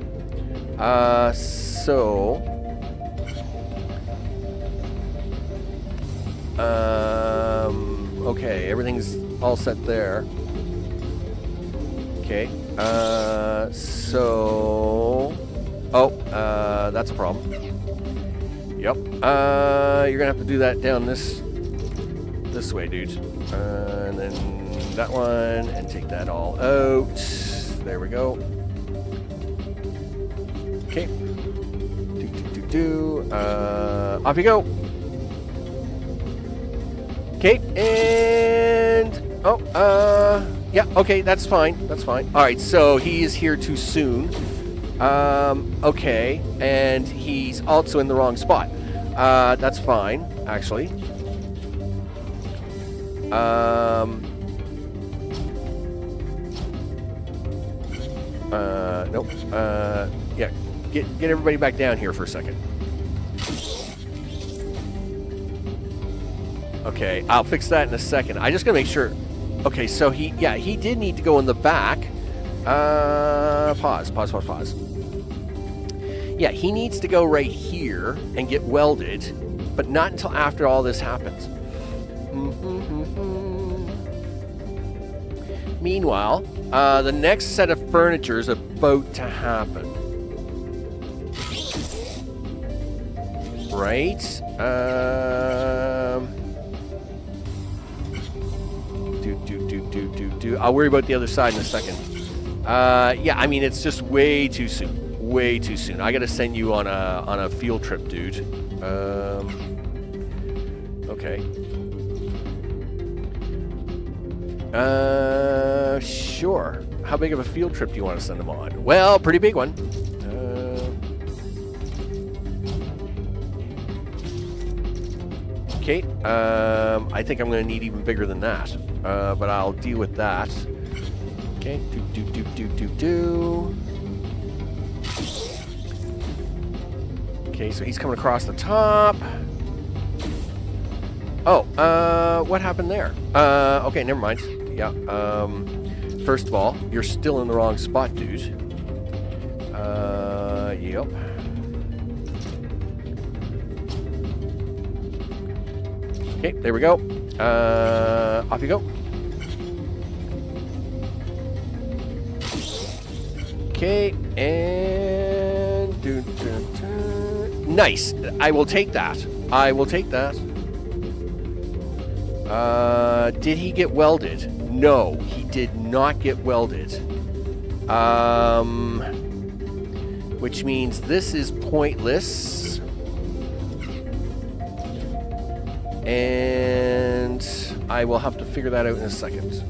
Okay, everything's all set there. Okay, that's a problem. Yep, you're gonna have to do that down this way, dude. And then that one, and take that all out. There we go. Okay. Off you go. Okay, and... yeah, okay, that's fine. That's fine. Alright, so he is here too soon. Okay, and he's also in the wrong spot. That's fine, actually. Nope. Yeah, get everybody back down here for a second. Okay, I'll fix that in a second. I just gotta make sure. Okay, so he did need to go in the back. Pause. Yeah, he needs to go right here and get welded, but not until after all this happens. Meanwhile, the next set of furniture is about to happen. Right? I'll worry about the other side in a second. Yeah, I mean, it's just way too soon. Way too soon. I gotta send you on a field trip, dude. Okay. Sure. How big of a field trip do you want to send them on? Well, pretty big one. Okay. I think I'm going to need even bigger than that. But I'll deal with that. Okay. Okay, so he's coming across the top. Oh, what happened there? Okay, never mind. Yeah, first of all, you're still in the wrong spot, dude. Yep. Okay, there we go. Off you go. Okay, and... Nice! I will take that. I will take that. Did he get welded? No, he did not get welded. Which means this is pointless. And I will have to figure that out in a second.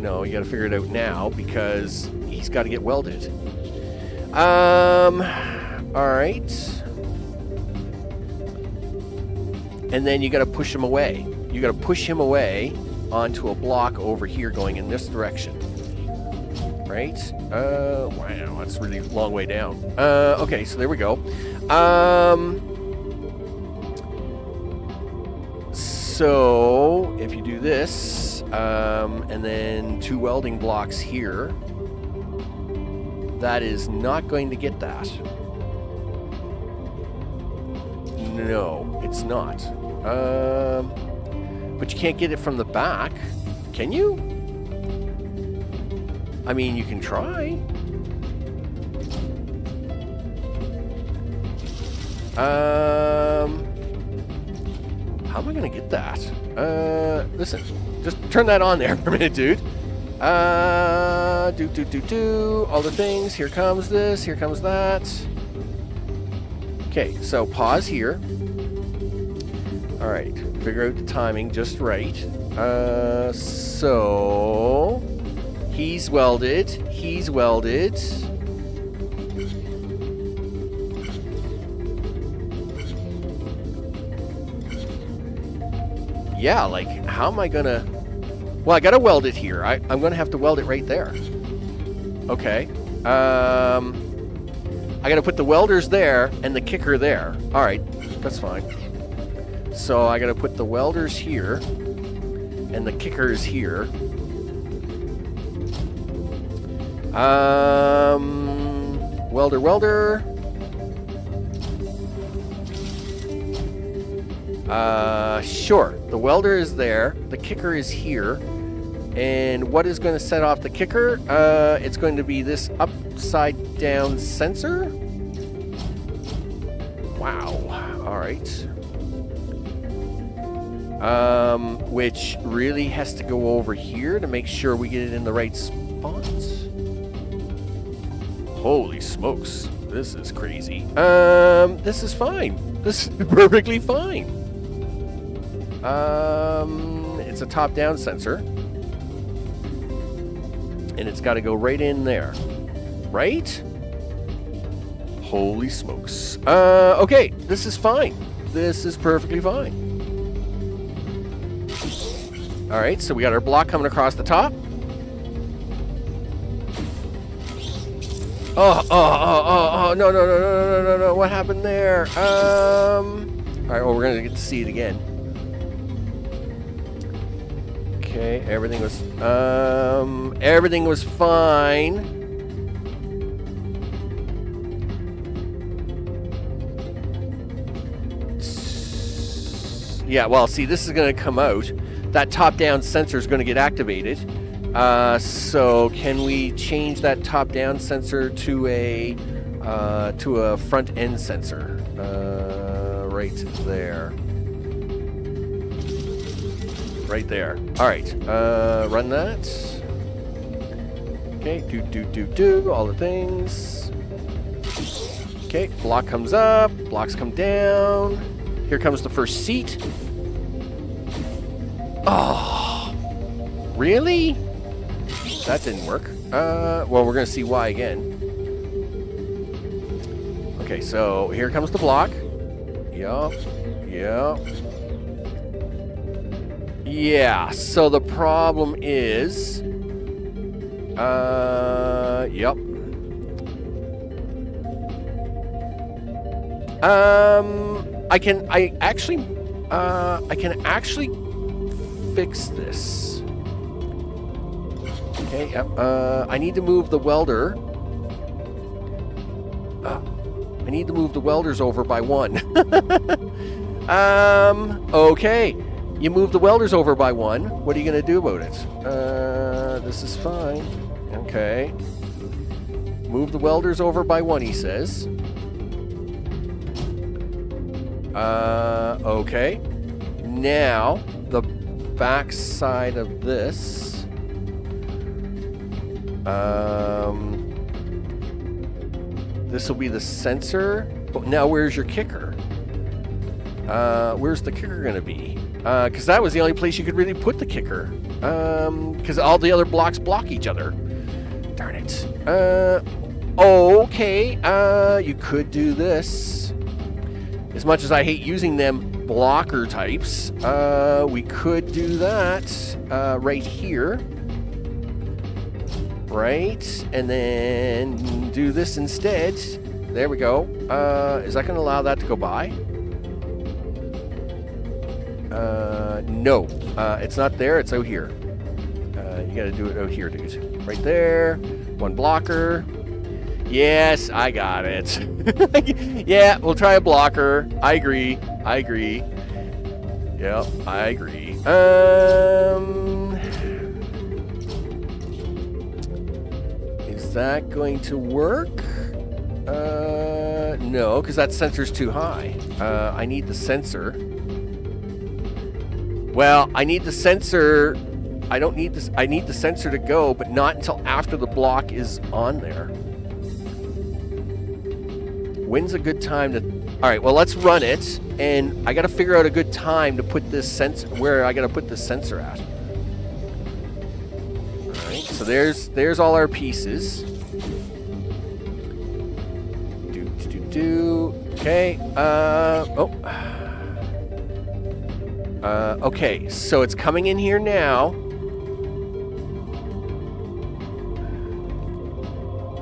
No, you gotta figure it out now because he's gotta get welded. Alright. And then you gotta push him away. You gotta push him away onto a block over here going in this direction. Right? Wow, that's a really long way down. Okay, so there we go. So, if you do this, and then 2 welding blocks here, that is not going to get that. No, it's not. But you can't get it from the back, can you? I mean, you can try. How am I gonna get that? Listen, just turn that on there for a minute, dude. Do all the things. Here comes this. Here comes that. Okay, so pause here. All right, figure out the timing just right. So he's welded. He's welded. Yeah, like, how am I gonna... Well, I gotta weld it here. I'm gonna have to weld it right there. Okay. I gotta put the welders there and the kicker there. Alright, that's fine. So I gotta put the welders here and the kickers here. Welder. Sure. The welder is there. The kicker is here. And what is going to set off the kicker? It's going to be this upside down sensor. Wow. All right. Which really has to go over here to make sure we get it in the right spot. Holy smokes. This is crazy. This is fine. This is perfectly fine. It's a top-down sensor. And it's got to go right in there. Right? Holy smokes. Okay, this is fine. This is perfectly fine. Alright, so we got our block coming across the top. Oh, no. What happened there? Alright, well, we're going to get to see it again. Okay, everything was fine. Yeah, well, see, this is going to come out. That top-down sensor is going to get activated. So can we change that top-down sensor to a front-end sensor? Right there. Right there. All right. Run that. Okay. Do all the things. Okay. Block comes up. Blocks come down. Here comes the first seat. Oh, really? That didn't work. Well, we're gonna see why again. Okay. So here comes the block. Yup. Yeah, so the problem is, yep. I can actually fix this. Okay, yep. I need to move the welder. I need to move the welders over by 1. Okay. You move the welders over by 1. What are you going to do about it? This is fine. Okay. Move the welders over by 1, he says. Okay. Now, the back side of this. This will be the sensor. But now, where's your kicker? Where's the kicker going to be? Because that was the only place you could really put the kicker. Because all the other blocks block each other. Darn it. Okay. You could do this. As much as I hate using them blocker types, we could do that right here. Right. And then do this instead. There we go. Is that going to allow that to go by? No. It's not there. It's out here. You got to do it out here, dude. Right there. One blocker. Yes, I got it. Yeah, we'll try a blocker. I agree. Yep, I agree. Is that going to work? No, because that sensor's too high. I need the sensor. Well, I need the sensor. I don't need this. I need the sensor to go, but not until after the block is on there. When's a good time to... All right, well, let's run it, and I got to figure out a good time to put this sensor... Where I got to put this sensor at. All right, so there's all our pieces. Okay, okay, so it's coming in here now.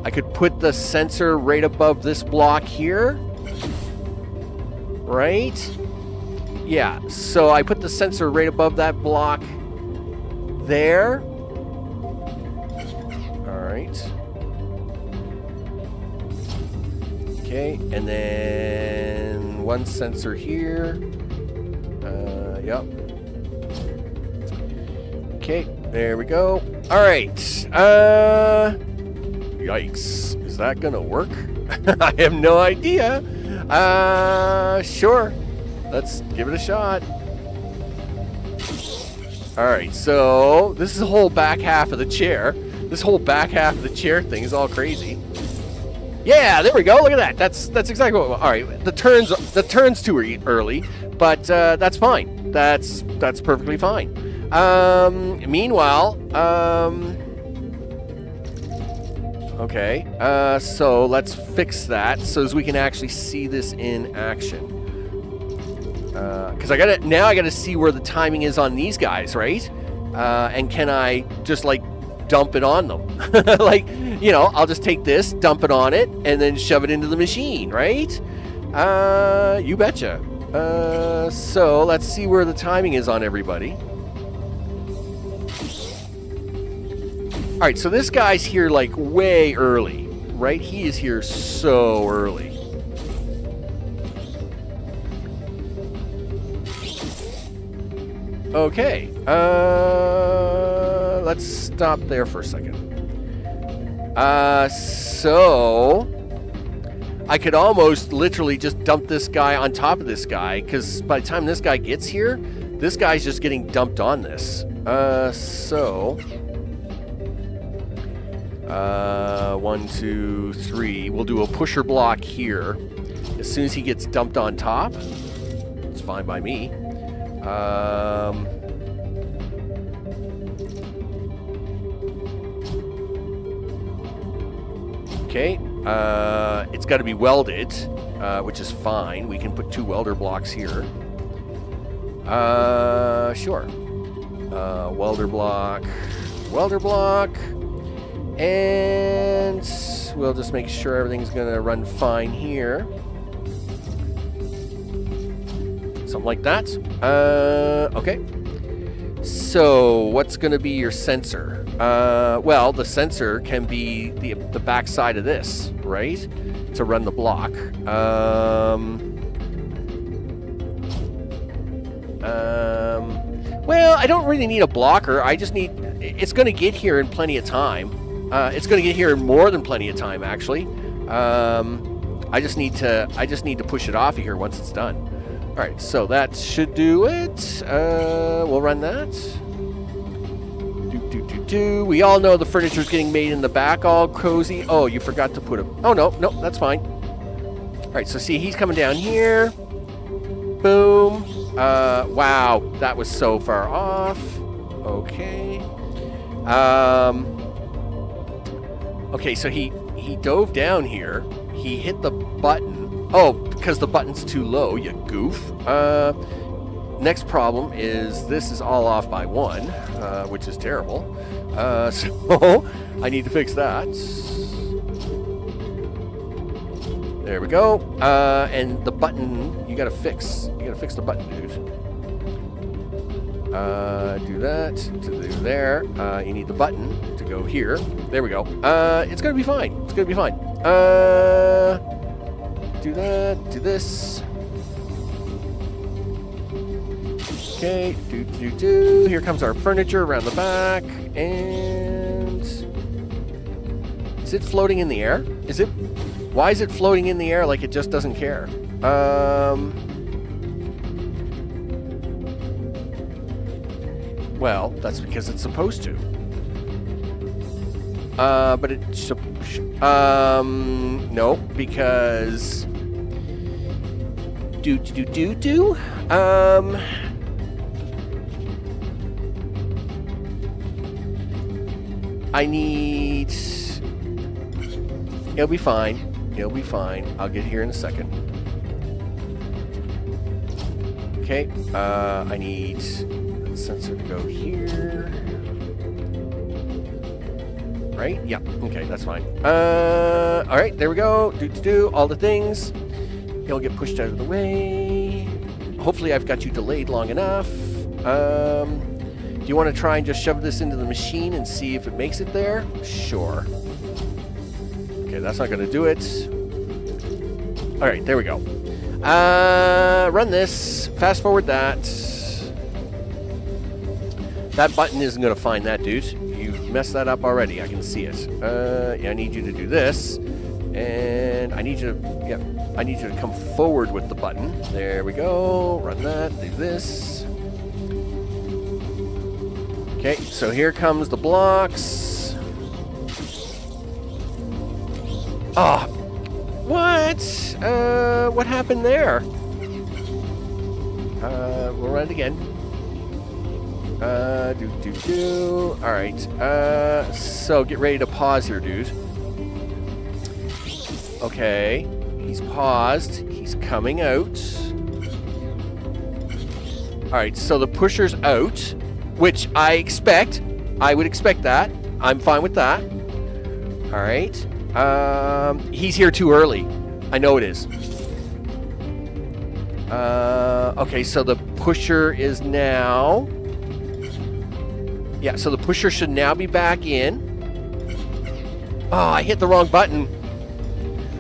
I could put the sensor right above this block here. Right? Yeah, so I put the sensor right above that block there. Alright. Okay, and then one sensor here. Yep. Okay, there we go. Alright. Yikes. Is that gonna work? I have no idea. Sure. Let's give it a shot. Alright, so this is the whole back half of the chair. This whole back half of the chair thing is all crazy. Yeah, there we go. Look at that. That's exactly what. All right, the turn's too early, but that's fine. That's perfectly fine. Meanwhile, okay. So let's fix that so as we can actually see this in action. Because I gotta see where the timing is on these guys, right? And can I just like dump it on them? Like, you know, I'll just take this, dump it on it, and then shove it into the machine, right? You betcha. So let's see where the timing is on everybody. All right, so this guy's here like way early, right? He is here so early. Okay. Let's stop there for a second. So I could almost literally just dump this guy on top of this guy, because by the time this guy gets here, this guy's just getting dumped on this. So 1, 2, 3. We'll do a pusher block here. As soon as he gets dumped on top, it's fine by me. Okay, it's got to be welded, which is fine. We can put 2 welder blocks here. Sure. Welder block, and we'll just make sure everything's gonna run fine here. Something like that. Okay. So, what's going to be your sensor? Well, the sensor can be the back side of this, right? To run the block. Well, I don't really need a blocker. I just need... It's going to get here in plenty of time. It's going to get here in more than plenty of time, actually. I just need to push it off of here once it's done. All right, so that should do it. We'll run that. We all know the furniture's getting made in the back, all cozy. Oh, you forgot to put a... Oh, no, that's fine. All right, so see, he's coming down here. Boom. Wow, that was so far off. Okay. Okay, so he dove down here. He hit the button. Oh, because the button's too low, you goof. Next problem is this is all off by 1, which is terrible. So I need to fix that. There we go. And the button, you gotta fix. You gotta fix the button, dude. Do that to do there. You need the button to go here. There we go. It's gonna be fine. It's gonna be fine. Do that. Do this. Okay. Do. Here comes our furniture around the back, and is it floating in the air? Is it? Why is it floating in the air like it just doesn't care? Well, that's because it's supposed to. But it no, because I need. It'll be fine. It'll be fine. I'll get here in a second. Okay. I need the sensor to go here. Right? Yeah. Okay, that's fine. All right. There we go. Do all the things. He'll get pushed out of the way. Hopefully, I've got you delayed long enough. Do you want to try and just shove this into the machine and see if it makes it there? Sure. Okay, that's not going to do it. All right, there we go. Run this. Fast forward that. That button isn't going to find that, dude. You've messed that up already. I can see it. Yeah, I need you to do this. And I need you to, yeah, I need you to come forward with the button. There we go. Run that. Do this. Okay, so here comes the blocks. Ah, what? What happened there? We'll run it again. All right. So get ready to pause here, dude. Okay, he's paused. He's coming out. All right, so the pusher's out, which I expect. I would expect that. I'm fine with that. All right. He's here too early. I know it is. Okay, so the pusher is now... Yeah, so the pusher should now be back in. Oh, I hit the wrong button.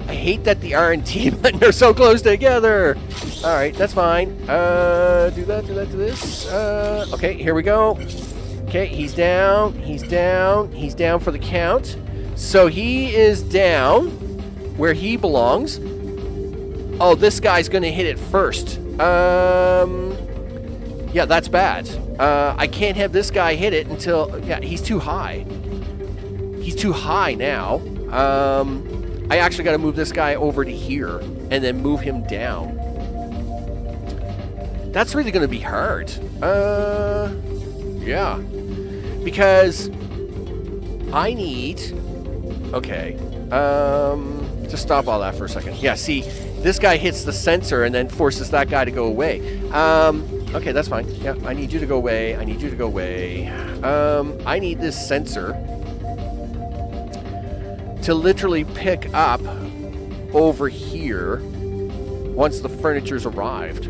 I hate that the R and T button are so close together. All right, that's fine. Do this. Okay, here we go. Okay, he's down for the count. So he is down where he belongs. Oh, this guy's gonna hit it first. Yeah, that's bad. I can't have this guy hit it until... Yeah, he's too high. He's too high now. I actually got to move this guy over to here and then move him down. That's really going to be hard. Yeah. Because I need... Okay. Just stop all that for a second. Yeah, see, this guy hits the sensor and then forces that guy to go away. Okay, that's fine. Yeah, I need you to go away. I need you to go away. I need this sensor to literally pick up over here once the furniture's arrived.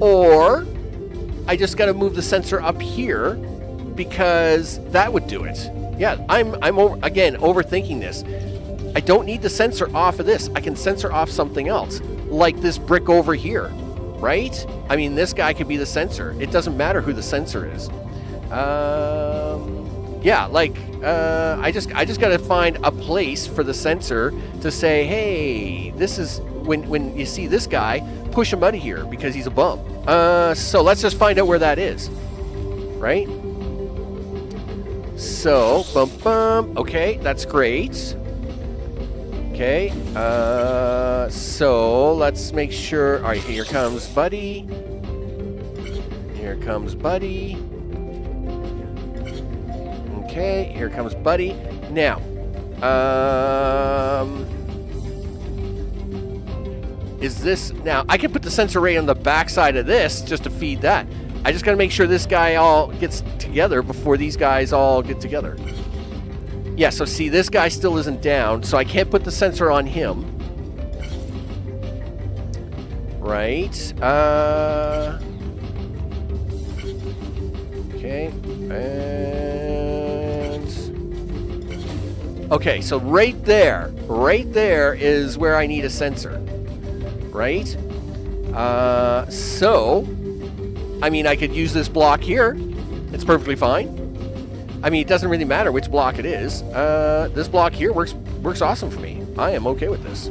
Or I just got to move the sensor up here because that would do it. Yeah, I'm again overthinking this. I don't need the sensor off of this. I can sensor off something else, like this brick over here, right? I mean, this guy could be the sensor. It doesn't matter who the sensor is. Yeah, like I just got to find a place for the sensor to say, hey, this is when you see this guy, push him out of here because he's a bum. So let's just find out where that is, right? So, bum bum. Okay, that's great. Okay, so let's make sure. All right, here comes Buddy. Here comes Buddy. Okay, here comes Buddy. Now, is this now? I can put the sensor array on the backside of this just to feed that. I just got to make sure this guy all gets together before these guys all get together. Yeah, so see, this guy still isn't down, so I can't put the sensor on him. Right. Okay. And... okay, so right there is where I need a sensor. Right? So... I mean, I could use this block here. It's perfectly fine. I mean, it doesn't really matter which block it is. This block here works awesome for me. I am okay with this.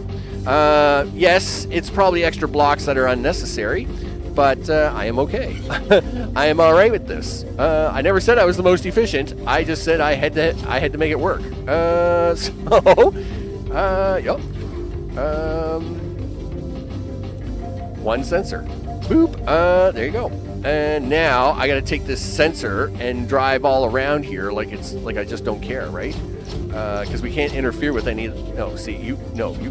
Yes, it's probably extra blocks that are unnecessary, but I am okay. I am all right with this. I never said I was the most efficient. I just said I had to make it work. Yep. One sensor. Boop. There you go. And now I got to take this sensor and drive all around here like I just don't care, right? Because we can't interfere with any. No, see, you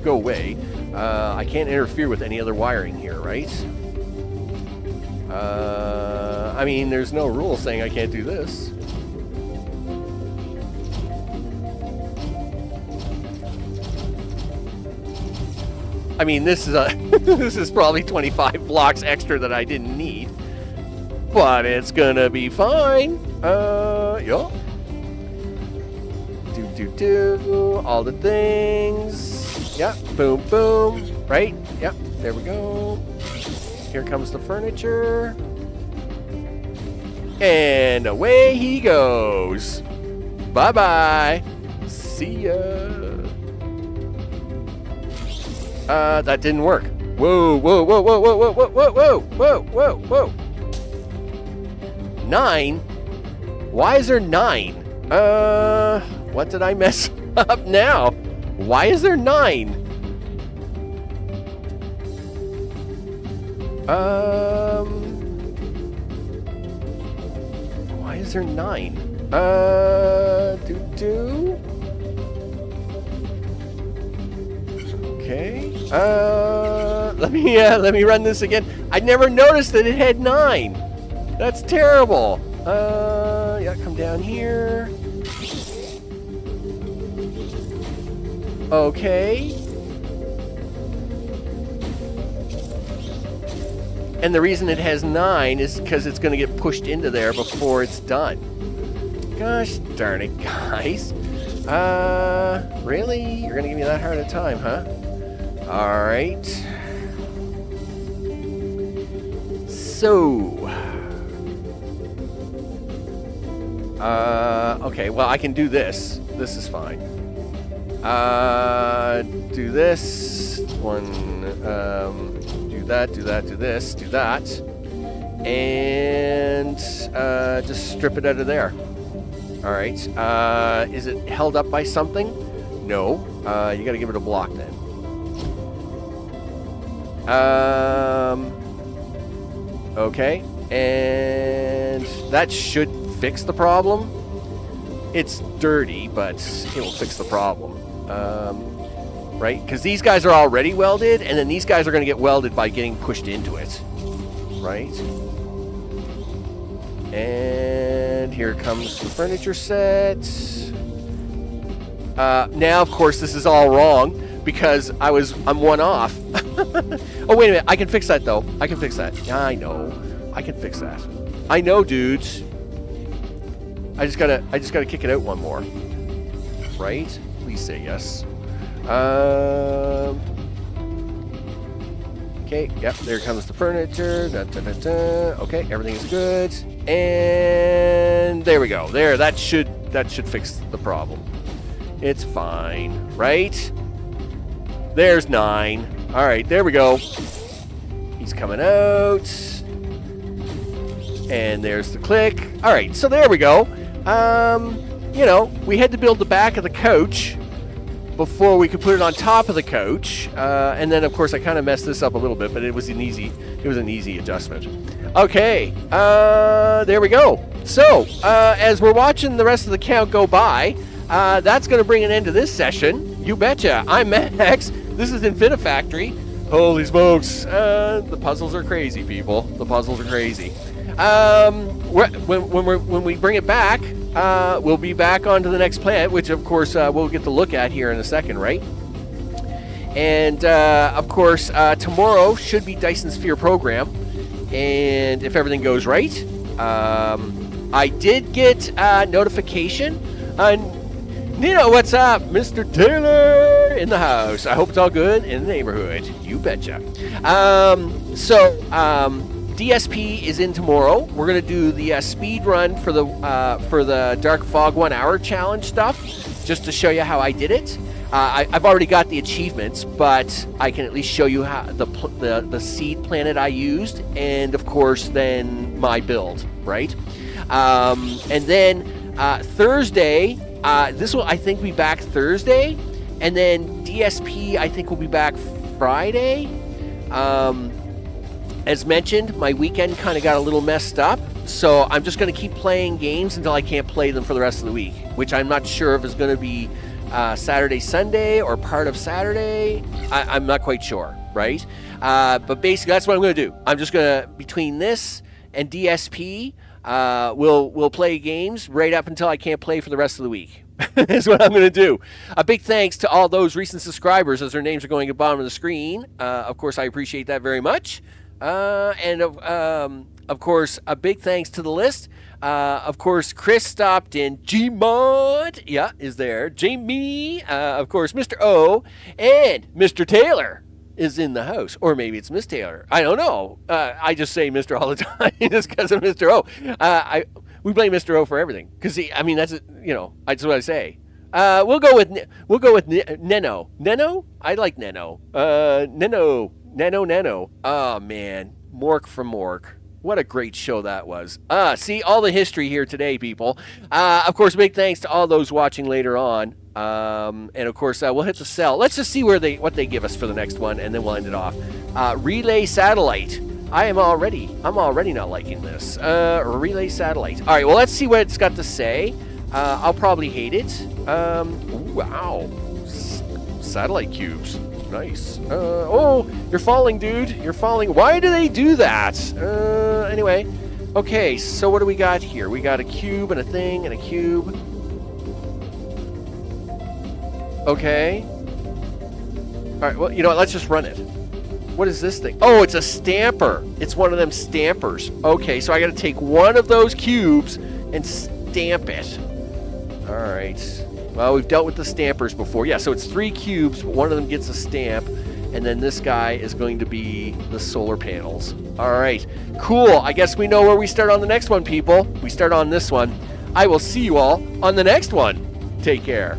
go away. I can't interfere with any other wiring here, right? I mean, there's no rule saying I can't do this. I mean, this is this is probably 25 blocks extra that I didn't need. But it's gonna be fine. Yup. Do all the things. Yep. Boom, boom. Right? Yep. There we go. Here comes the furniture. And away he goes. Bye-bye. See ya. That didn't work. Whoa, whoa, whoa, whoa, whoa, whoa, whoa, whoa, whoa, whoa, whoa. 9? Why is there 9? What did I mess up now? Why is there 9? Why is there 9? Okay. Let me run this again. I never noticed that it had 9. That's terrible. Yeah, come down here. Okay. And the reason it has 9 is because it's going to get pushed into there before it's done. Gosh darn it, guys. Really? You're going to give me that hard a time, huh? All right. So... okay, well, I can do this. This is fine. Do this. One, do that, do this, do that. And, just strip it out of there. All right. Is it held up by something? No. You gotta give it a block then. Okay. And that should fix the problem. It's dirty, but it will fix the problem. Right? Because these guys are already welded, and then these guys are going to get welded by getting pushed into it. Right? And here comes the furniture set. Now, of course, this is all wrong because I'm one off. Oh, wait a minute. I can fix that, though. I can fix that. Yeah, I know. I can fix that. I know, dudes. I just gotta kick it out one more. Right? Please say yes. Okay, yep, there comes the furniture. Da, da, da, da. Okay, everything's good. And there we go. There, that should fix the problem. It's fine, right? There's 9. Alright, there we go. He's coming out. And there's the click. Alright, so there we go. you know, we had to build the back of the couch before we could put it on top of the couch. And then, of course, I kind of messed this up a little bit, but it was an easy adjustment. Okay, there we go. So, as we're watching the rest of the count go by, that's going to bring an end to this session. You betcha. I'm Max. This is Infinifactory. Holy smokes. The puzzles are crazy, people. The puzzles are crazy. When we bring it back, we'll be back onto the next planet, which, of course, we'll get to look at here in a second, right? And, of course, tomorrow should be Dyson Sphere program. And if everything goes right, I did get notification on... Nino, what's up? Mr. Taylor in the house. I hope it's all good in the neighborhood. You betcha. DSP is in tomorrow. We're gonna do the speed run for the Dark Fog 1 hour challenge stuff, just to show you how I did it. I've already got the achievements, but I can at least show you how the seed planet I used, and of course then my build, right? And then Thursday. This will, I think, be back Thursday, and then DSP, I think, will be back Friday. As mentioned, my weekend kind of got a little messed up, so I'm just going to keep playing games until I can't play them for the rest of the week, which I'm not sure if it's going to be Saturday, Sunday, or part of Saturday. I'm not quite sure, right? But basically, that's what I'm going to do. I'm just going to, between this and DSP, we'll play games right up until I can't play for the rest of the week. Is what I'm going to do. A big thanks to all those recent subscribers, as their names are going at the bottom of the screen. Of course, I appreciate that very much. And of course, a big thanks to the list. Of course, Chris stopped in. Gmod, yeah, is there. Jamie, of course, Mr. O, and Mr. Taylor is in the house, or maybe it's Miss Taylor. I don't know. I just say Mr. all the time just because of Mr. O. We blame Mr. O for everything because that's that's what I say. We'll go with Neno. Neno? I like Neno. Neno. Oh man, Mork from Mork. What a great show that was. See all the history here today, people. Of course, big thanks to all those watching later on. And of course, we'll hit the cell. Let's just see what they give us for the next one, and then we'll end it off. Relay satellite. I'm already not liking this. Relay satellite. All right, well, let's see what it's got to say. I'll probably hate it. Wow. Satellite cubes. Nice. Oh, you're falling, dude. You're falling. Why do they do that? Anyway. Okay, so what do we got here? We got a cube and a thing and a cube. Okay. All right, well, you know what? Let's just run it. What is this thing? Oh, it's a stamper. It's one of them stampers. Okay, so I got to take one of those cubes and stamp it. All right. Well, we've dealt with the stampers before. Yeah, so it's 3 cubes, but one of them gets a stamp, and then this guy is going to be the solar panels. All right. Cool. I guess we know where we start on the next one, people. We start on this one. I will see you all on the next one. Take care.